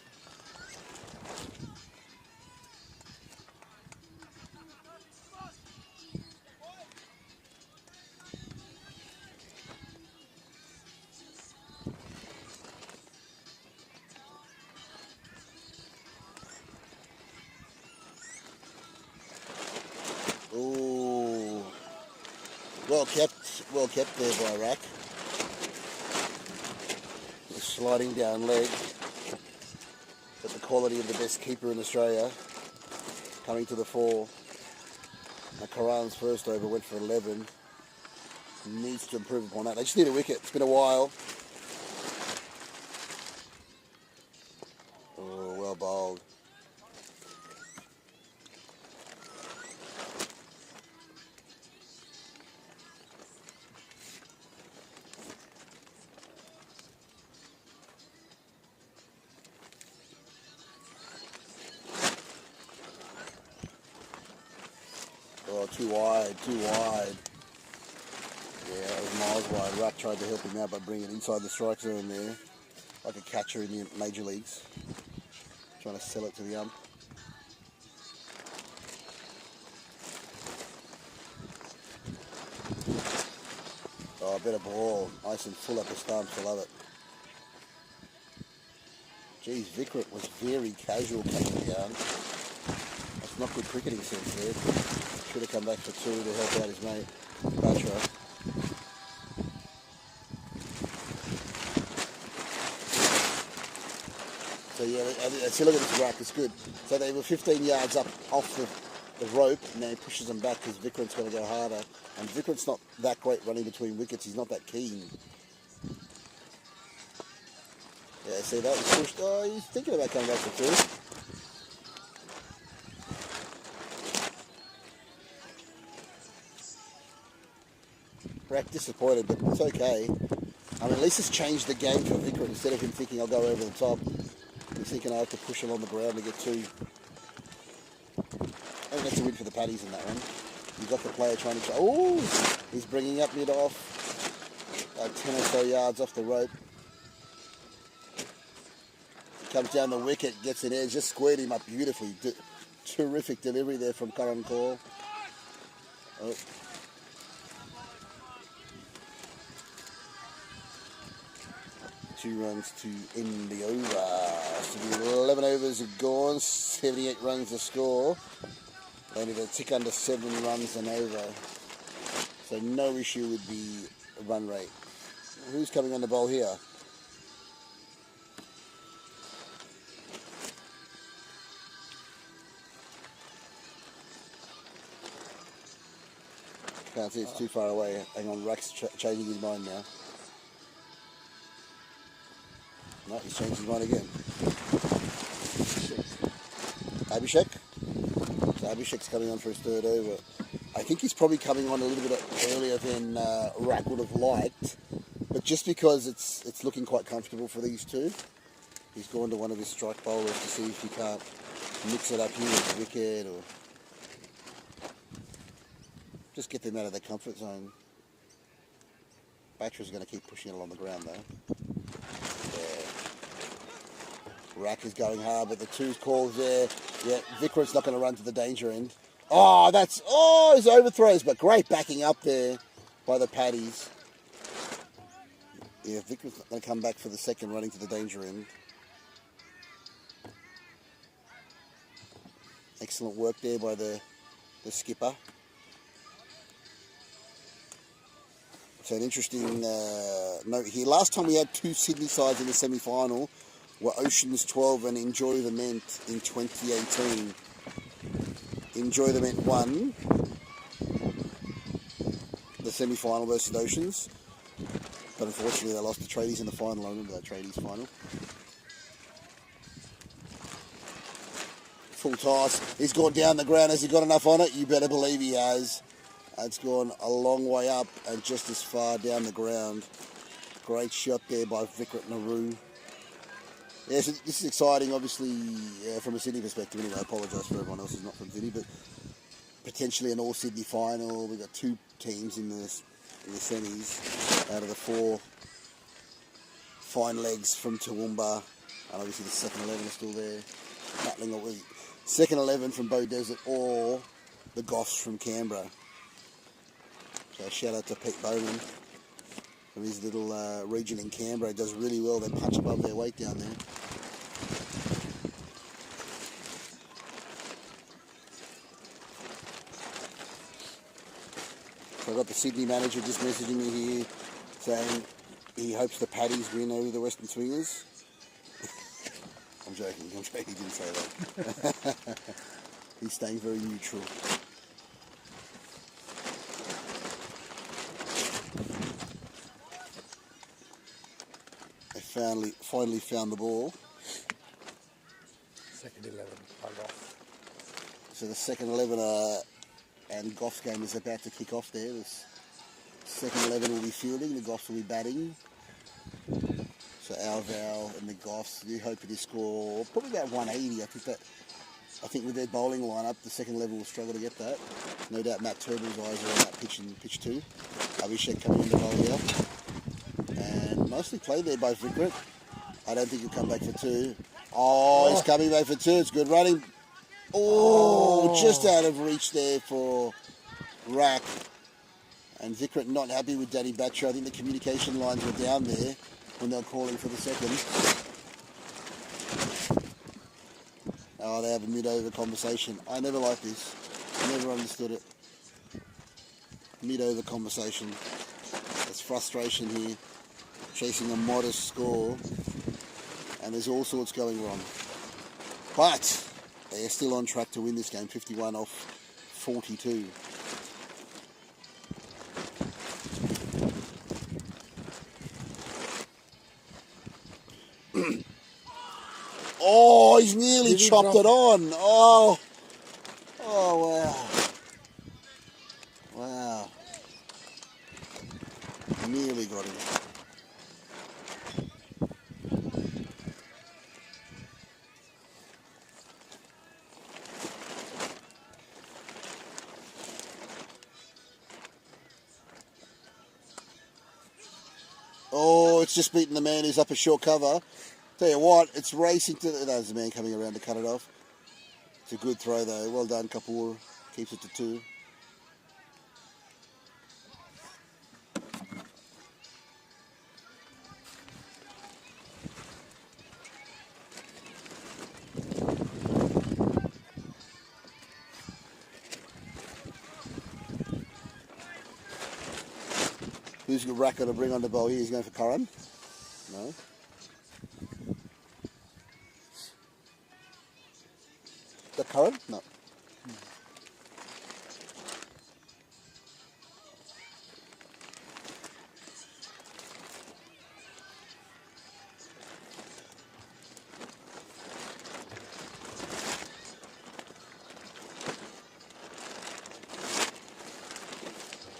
Ooh. Well kept there by Rack. Sliding down leg. But the quality of the best keeper in Australia coming to the fore. Now Karan's first over went for 11. Needs to improve upon that. They just need a wicket. It's been a while. Oh, well bowled. Oh, too wide. Yeah, that was miles wide. Rack tried to help him out by bringing it inside the strike zone there. Like a catcher in the major leagues. Trying to sell it to the ump. Oh, better ball. Nice and full up the stumps. I love it. Geez, Vikrant was very casual coming down. That's not good cricketing sense there. Should have come back for 2 to help out his mate, Batra. So yeah, see, look at this Rack, it's good. So they were 15 yards up off the rope, and now he pushes them back because Vikrant's going to go harder. And Vikrant's not that great running between wickets, he's not that keen. Yeah, see that was pushed. Oh, he's thinking about coming back for 2. Rack disappointed, but it's okay. I mean, at least it's changed the game for Vickers. Instead of him thinking I'll go over the top, he's thinking I have to push him on the ground to get 2. I think that's a win for the Paddies in that one. You've got the player trying to... Oh! He's bringing up mid-off. 10 or so yards off the rope. Comes down the wicket, gets in there, just squared him up beautifully. Terrific delivery there from Curran Call. Oh. Two runs to end the over. So the 11 overs are gone, 78 runs to score. They need a tick under 7 runs and over. So no issue with the run rate. Who's coming on the bowl here? Can't see, it's too far away. Hang on, Rack's changing his mind now. No, he's changed his mind again. Abhishek. So Abhishek's coming on for his 3rd over. I think he's probably coming on a little bit earlier than Rack would have liked, but just because it's looking quite comfortable for these two, he's gone to one of his strike bowlers to see if he can't mix it up here with the wicket or just get them out of their comfort zone. Batra's going to keep pushing it along the ground though. Rack is going hard, but the 2's calls there. Yeah, Vickers not going to run to the danger end. Oh, his overthrows, but great backing up there by the Paddies. Yeah, Vickers not going to come back for the 2nd, running to the danger end. Excellent work there by the skipper. So an interesting note here. Last time we had 2 Sydney sides in the semi-final were Oceans 12 and Enjoy the Ment in 2018. Enjoy the Ment won the semi-final versus Oceans, but unfortunately they lost to Tradies in the final. I remember that Tradies final. Full toss. He's gone down the ground. Has he got enough on it? You better believe he has. It's gone a long way up and just as far down the ground. Great shot there by Vikrat Nehru. Yeah, so this is exciting, obviously, from a Sydney perspective. Anyway, I apologise for everyone else who's not from Sydney, but potentially an all-Sydney final. We've got 2 teams in the semis out of the 4 fine legs from Toowoomba, and obviously the second 11 is still there. Battling away. Second 11 from Bow Desert or the Goffs from Canberra. So shout out to Pete Bowman from his little region in Canberra. It does really well. They punch above their weight down there. So I've got the Sydney manager just messaging me here saying he hopes the Paddies win over the Western Swingers. I'm joking, he didn't say that. He's staying very neutral. They finally found the ball. Second 11, off. So the second 11 and Goff's game is about to kick off there. The second 11 will be fielding, the Goffs will be batting. So Alval and the Goffs, we hope to score probably about 180. I think with their bowling lineup, the second 11 will struggle to get that. No doubt Matt Turbo's eyes are on that pitch in pitch 2. Abhishek coming in the bowl here. And mostly played there by Vikrat. I don't think he'll come back for 2. Oh, he's coming back for 2. It's good running. Oh, just out of reach there for Rack. And Vikrat not happy with Danny Batra. I think the communication lines were down there when they were calling for the second. Oh, they have a mid-over conversation. I never liked this. I never understood it. Mid-over conversation. There's frustration here. Chasing a modest score. And there's all sorts going wrong. But they are still on track to win this game. 51 off 42. chopped it on. Oh, oh wow. Wow. Nearly got him. Oh, it's just beating the man who's up a short cover. Tell you what, it's racing to... There's the man coming around to cut it off. It's a good throw, though. Well done, Kapoor. Keeps it to 2. Who's the rack going to bring on the ball here? He's going for Curran? No. Is that Curran? No.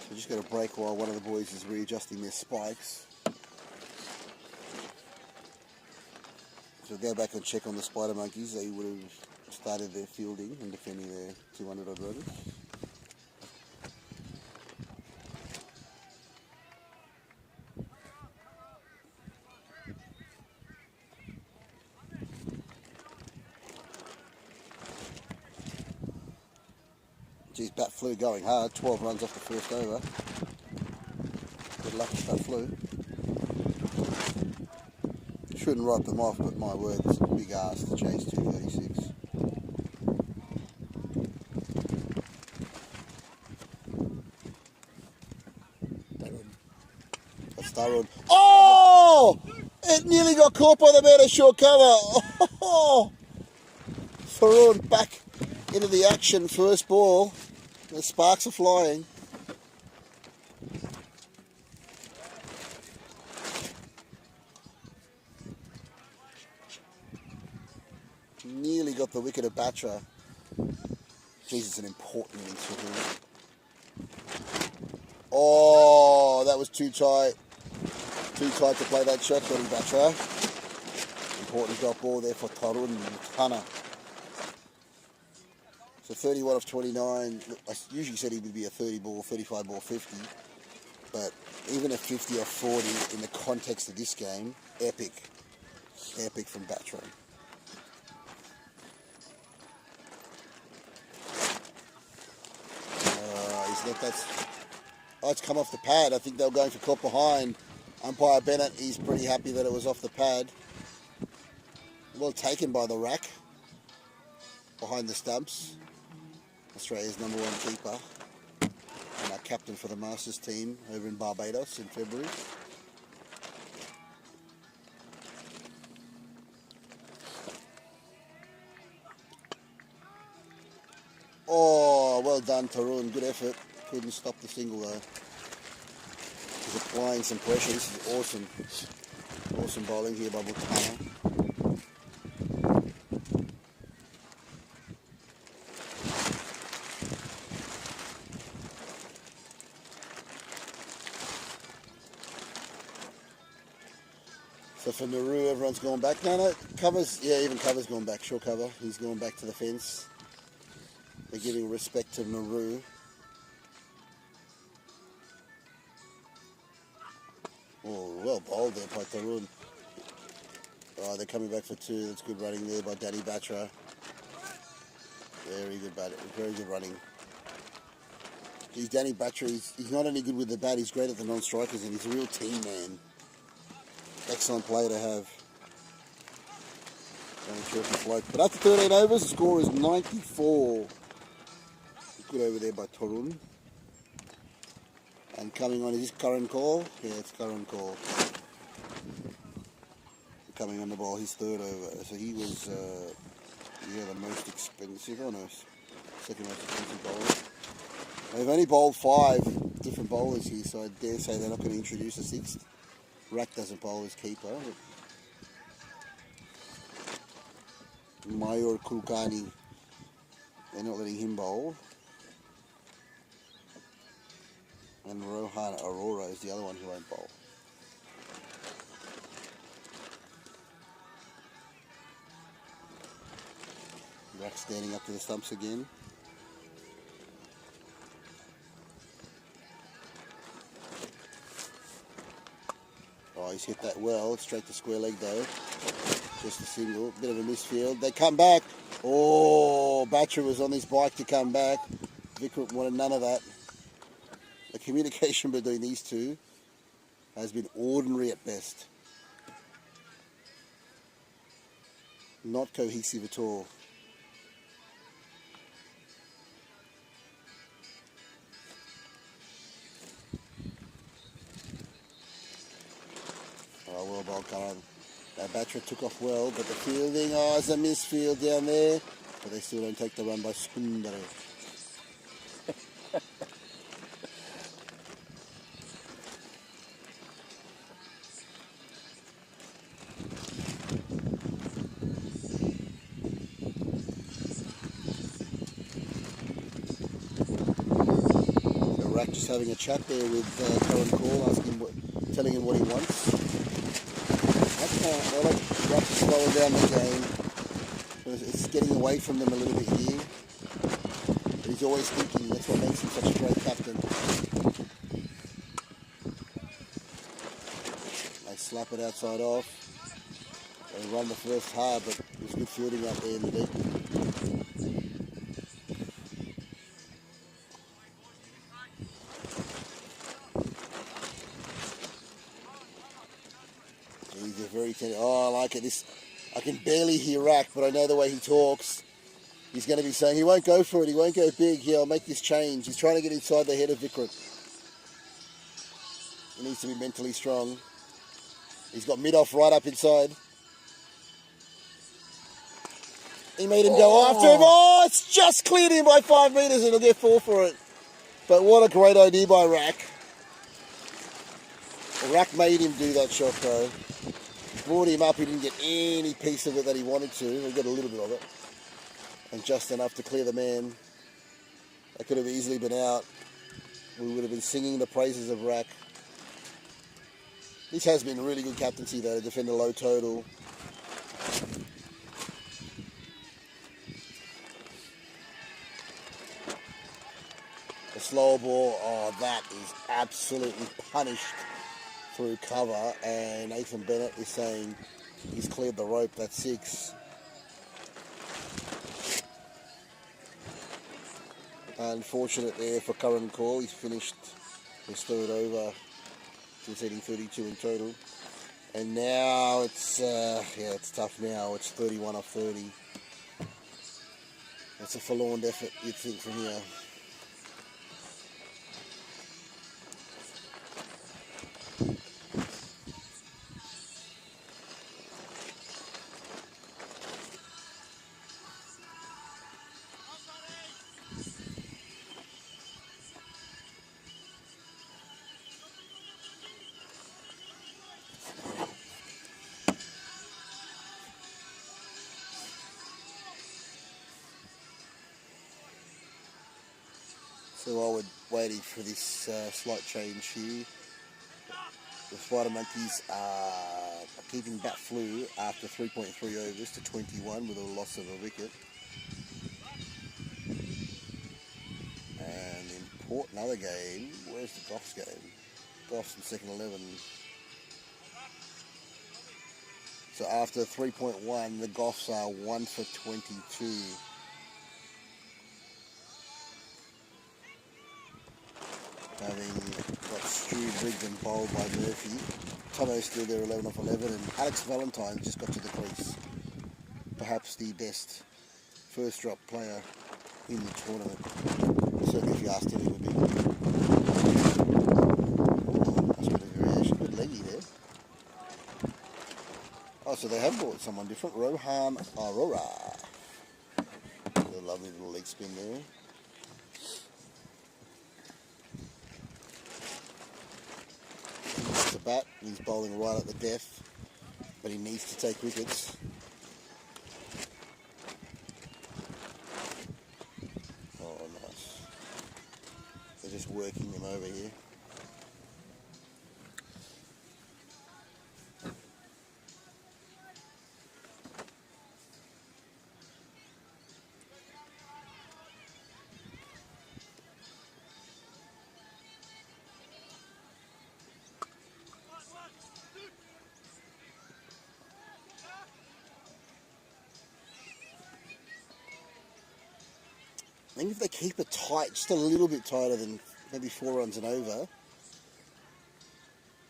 We're just going to break while one of the boys is readjusting their spikes. So go back and check on the Spider Monkeys. They would have started their fielding and defending their 200 odd runners. Geez, bat flew going hard. 12 runs off the first over. Good luck with bat flew. Shouldn't write them off, but my word, it's a big ass to chase 236. That's Darun. Oh! It nearly got caught by the man at short cover. Oh! Farun back into the action, first ball. The sparks are flying. Nearly got the wicket of Batra. Jeez, it's an important innings for him. Oh, that was too tight. Too tight to play that shot, Johnny Batra. Important drop ball there for Tarun Tana. So 31 of 29. I usually said he would be a 30 ball, 35 ball, 50. But even a 50 or 40 in the context of this game, epic. Epic from Batra. It's come off the pad. I think they were going for caught behind. Umpire Bennett, he's pretty happy that it was off the pad. Well taken by the rack. Behind the stumps. Australia's #1 keeper. And our captain for the Masters team over in Barbados in February. Oh, well done, Tarun. Good effort. Couldn't stop the single though. He's applying some pressure. This is awesome. Awesome bowling here by Butana. So for Nauru, everyone's gone back. No, covers, yeah, even cover's gone back. Short cover, he's gone back to the fence. They're giving respect to Nauru. Oh, well bowled there by Tarun. Oh, they're coming back for 2. That's good running there by Danny Batra. Very good running. He's Danny Batra. He's not only good with the bat, he's great at the non-strikers, and he's a real team man. Excellent player to have. But after 13 overs, the score is 94. Good over there by Tarun. And coming on, is this Curran call? Yeah, it's Curran call. Coming on the ball, his 3rd over. So he was, the most expensive, or no, second most expensive bowler. They've only bowled 5 different bowlers here, so I dare say they're not going to introduce a 6th. Rack doesn't bowl as keeper. Mayor Kulkani. They're not letting him bowl. And Rohan Aurora is the other one who won't bowl. Rack standing up to the stumps again. Oh, he's hit that well. Straight to square leg though. Just a single. Bit of a misfield. They come back. Oh, Batcher was on his bike to come back. Vikram wanted none of that. The communication between these two has been ordinary at best. Not cohesive at all. Oh, well bowled, Karan. That Batcher took off well, but the fielding, oh, it's a misfield down there. But they still don't take the run by Sundari. Rack just having a chat there with Curran Call, telling him what he wants. I like Rack slowing down the game. It's getting away from them a little bit here. But he's always thinking. That's what makes him such a great captain. They slap it outside off. They run the first hard, but there's good fielding out there in the deep. They're very tender. Oh, I like it. I can barely hear Rack, but I know the way he talks. He's going to be saying he won't go for it. He won't go big. Here, I'll make this change. He's trying to get inside the head of Vikram. He needs to be mentally strong. He's got mid-off right up inside. He made him go after him. Oh, it's just cleared him by 5 metres and he'll get 4 for it. But what a great idea by Rack. Rack made him do that shot though. Brought him up, he didn't get any piece of it that he wanted to. He got a little bit of it. And just enough to clear the man. That could have easily been out. We would have been singing the praises of Rack. This has been really good captaincy though, to defend a low total. The slow ball, oh, that is absolutely punished through cover, and Nathan Bennett is saying he's cleared the rope. That's 6. Unfortunate there for Curran Call. He's finished his 3rd over, conceding 32 in total. And now it's it's tough now. It's 31 off 30. That's a forlorn effort, you'd think, from here. So I would waiting for this slight change here. The Spider Monkeys are keeping bat flu after 3.3 overs to 21 with a loss of a wicket. And in Port, another game. Where's the Goffs game? Goffs in second 11. So after 3.1, the Goffs are 1 for 22. Having got Stu Brigden bowled by Murphy. Tomo's still there 11 off 11, and Alex Valentine just got to the crease. Perhaps the best first drop player in the tournament. Certainly if you asked him, he would be. That's a bit of variation. Good leggy there. Oh, so they have bought someone different. Rohan Aurora. A lovely little leg spin there. Bat. He's bowling right at the death, but he needs to take wickets. working them over here. I think if they keep it tight, just a little bit tighter than maybe 4 runs and over,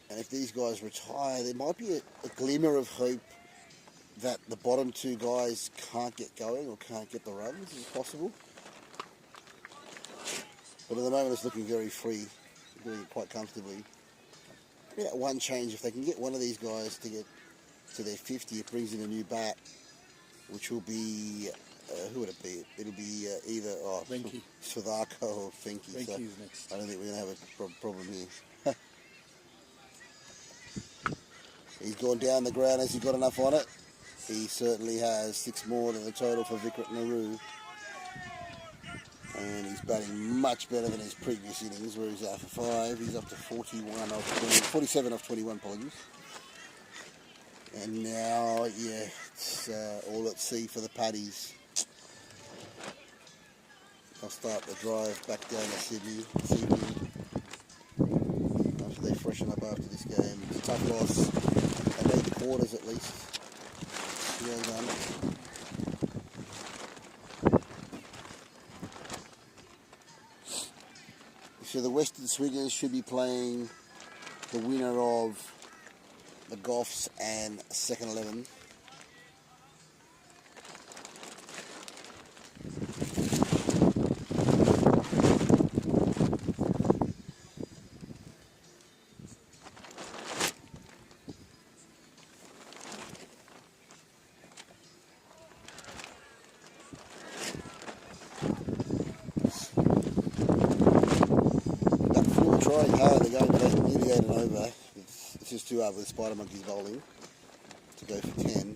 and if these guys retire, there might be a glimmer of hope that the bottom 2 guys can't get going or can't get the runs. Is it possible? But at the moment it's looking very free, doing it quite comfortably. Maybe that one change, if they can get one of these guys to get to their 50, it brings in a new bat, which will be... who would it be? It'll be either Venky. Swadako or Finky. Venky's So next. I don't think we're going to have a problem here. He's gone down the ground. Has he got enough on it? He certainly has. 6 more than the total for Vikrat Nehru. And he's batting much better than his previous innings, where he's out for 5. He's up to 47 off 21, apologies. And now, yeah, it's all at sea for the Paddies. They'll start the drive back down to Sydney this evening after they freshen up after this game. It's a tough loss. They made the quarters at least. Well done. So the Western Swingers should be playing the winner of the Goffs and second 11. Trying hard, they're going to nearly 8 and over. It's just too hard with the Spider Monkeys bowling to go for 10.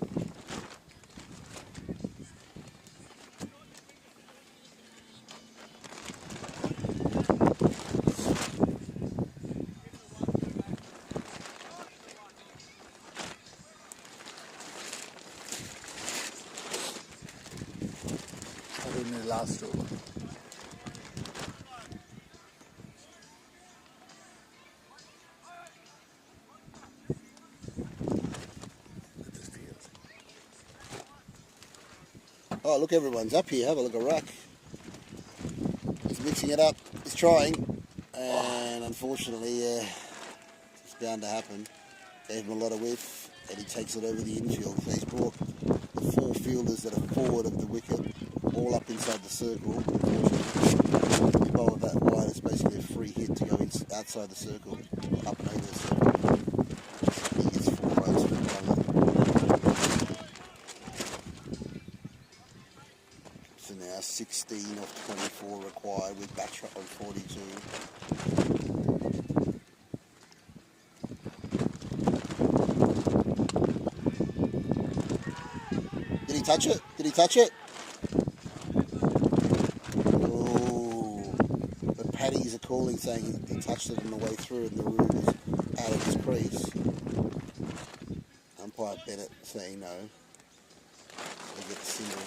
In the last over. Oh, look, everyone's up here. Have a look at Rack. He's mixing it up. He's trying. And unfortunately, it's bound to happen. Gave him a lot of width, and he takes it over the infield. So he's brought the 4 fielders that are forward of the wicket all up inside the circle. If you bowl it that wide, it's basically a free hit to go outside the circle, up and over the circle. He gets 4 runs for it. So now 16 off 24 required with Batra on 42. Did he touch it? Did he touch it? Oh, but Paddies are calling saying he touched it on the way through and the root is out of his crease. Umpire Bennett saying no. They get the single.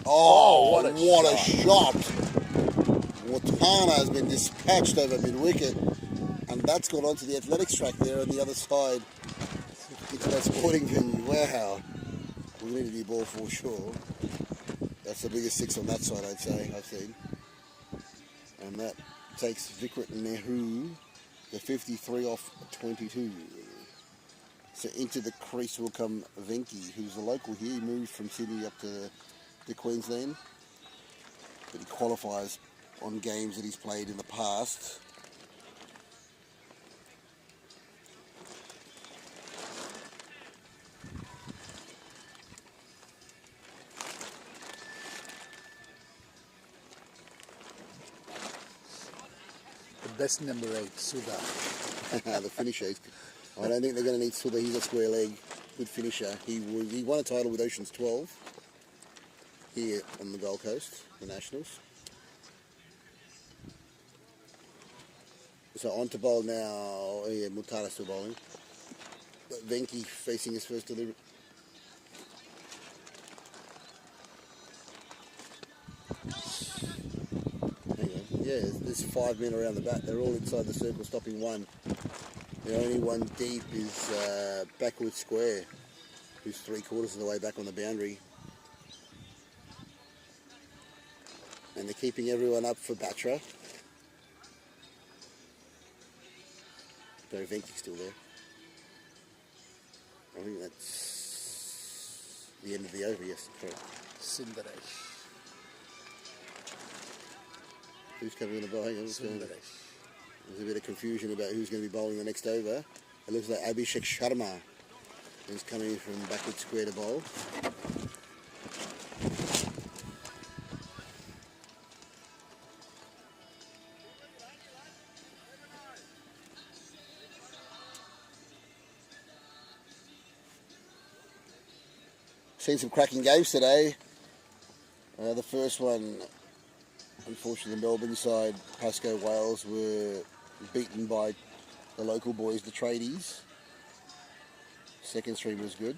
Oh, what a shot. Watana has been dispatched over mid-wicket, and that's gone onto the athletics track there on the other side. It's that sporting venue. Wow. We need a new ball for sure. That's the biggest 6 on that side, I'd say, I've seen. And that takes Vikrat Nehru to 53 off 22. So into the crease will come Venky, who's the local here. He moved from Sydney up to Queensland, but he qualifies on games that he's played in the past. best number 8, Sudha. The finisher. I don't think they're going to need Sudha. He's a square leg. Good finisher. He won a title with Oceans 12 here on the Gold Coast, the Nationals. So on to bowl now. Oh yeah, Mutara still bowling. Venki facing his first delivery. Hang on. Yeah, there's 5 men around the bat. They're all inside the circle, stopping one. The only one deep is backward square, who's 3/4 of the way back on the boundary. And they're keeping everyone up for Batra. Barry Venki's still there. I think that's the end of the over, yes, correct. Sundaresh. Who's coming in the bowl? Hang on, Sundaresh. there's a bit of confusion about who's going to be bowling the next over. It looks like Abhishek Sharma is coming in from backward square to bowl. Seen some cracking games today. The first one, unfortunately, the Melbourne side, Pasco Wales, were beaten by the local boys, the tradies. Second stream was good.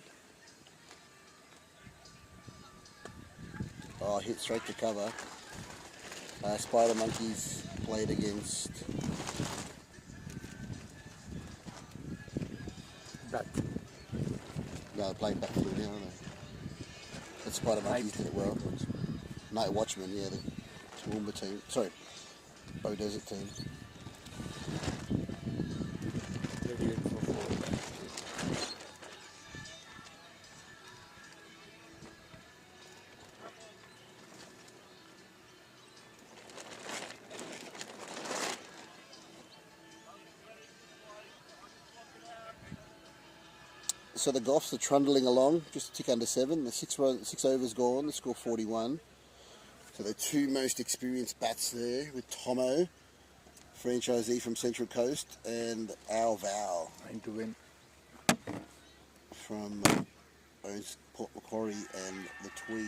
Oh, hit straight to cover. Spider Monkeys played against Back. No, they're playing back through now, aren't they? But Spider Monkeys did it well. Night Watchman, yeah, the Toowoomba team. Sorry, Bow Desert team. 38 for 4. So the Goffs are trundling along, just a tick under 7. The 6 overs gone, the score 41. So the 2 most experienced bats there with Tomo, franchisee from Central Coast, and Al Val 9 to win. from owns Port Macquarie and the Tweed.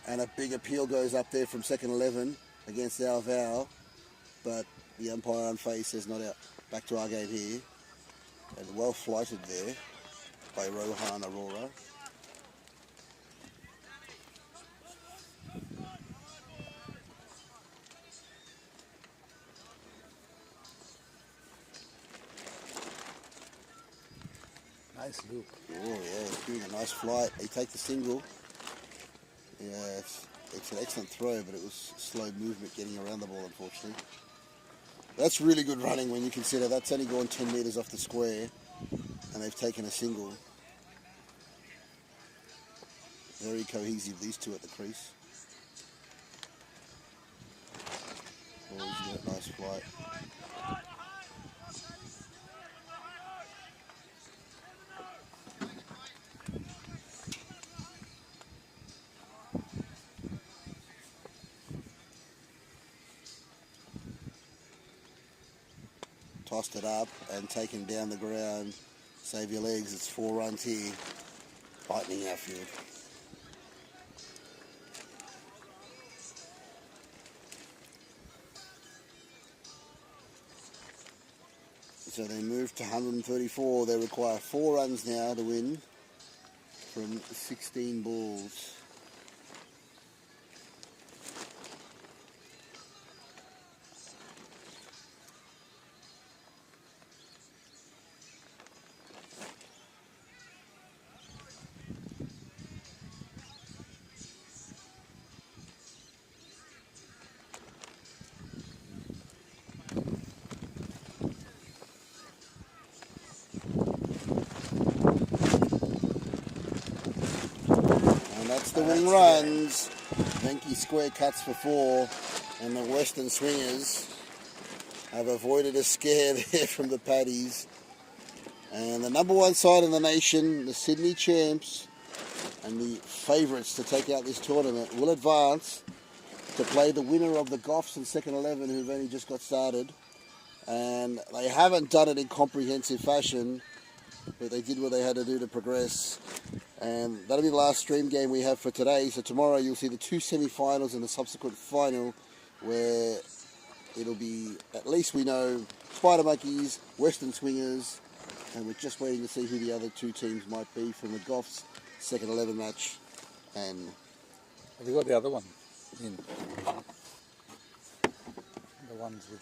And a big appeal goes up there from second 11 against Al Val, but the umpire on face says not out. Back to our game here, and well flighted there by Rohan Arora. Nice loop. Oh yeah, doing a nice flight. They take the single. Yeah, it's an excellent throw, but it was slow movement getting around the ball, unfortunately. That's really good running when you consider that's only gone 10 metres off the square, and they've taken a single. Very cohesive, these two at the crease. Oh, he's got a nice flight. Tossed it up and taken down the ground. Save your legs, it's 4 runs here. Lightning outfield. So they move to 134. They require 4 runs now to win from 16 balls. That's the winning runs. Venki square cuts for 4, and the Western Swingers have avoided a scare there from the Paddies. And the number 1 side in the nation, the Sydney champs, and the favourites to take out this tournament, will advance to play the winner of the Goffs and second 11, who've only just got started, and they haven't done it in comprehensive fashion, but they did what they had to do to progress. And that'll be the last stream game we have for today. So tomorrow you'll see the 2 semi-finals and the subsequent final, where it'll be, at least we know, Spider Monkeys, Western Swingers, and we're just waiting to see who the other 2 teams might be from the Goffs second 11 match. And Have you got the other one in? The ones which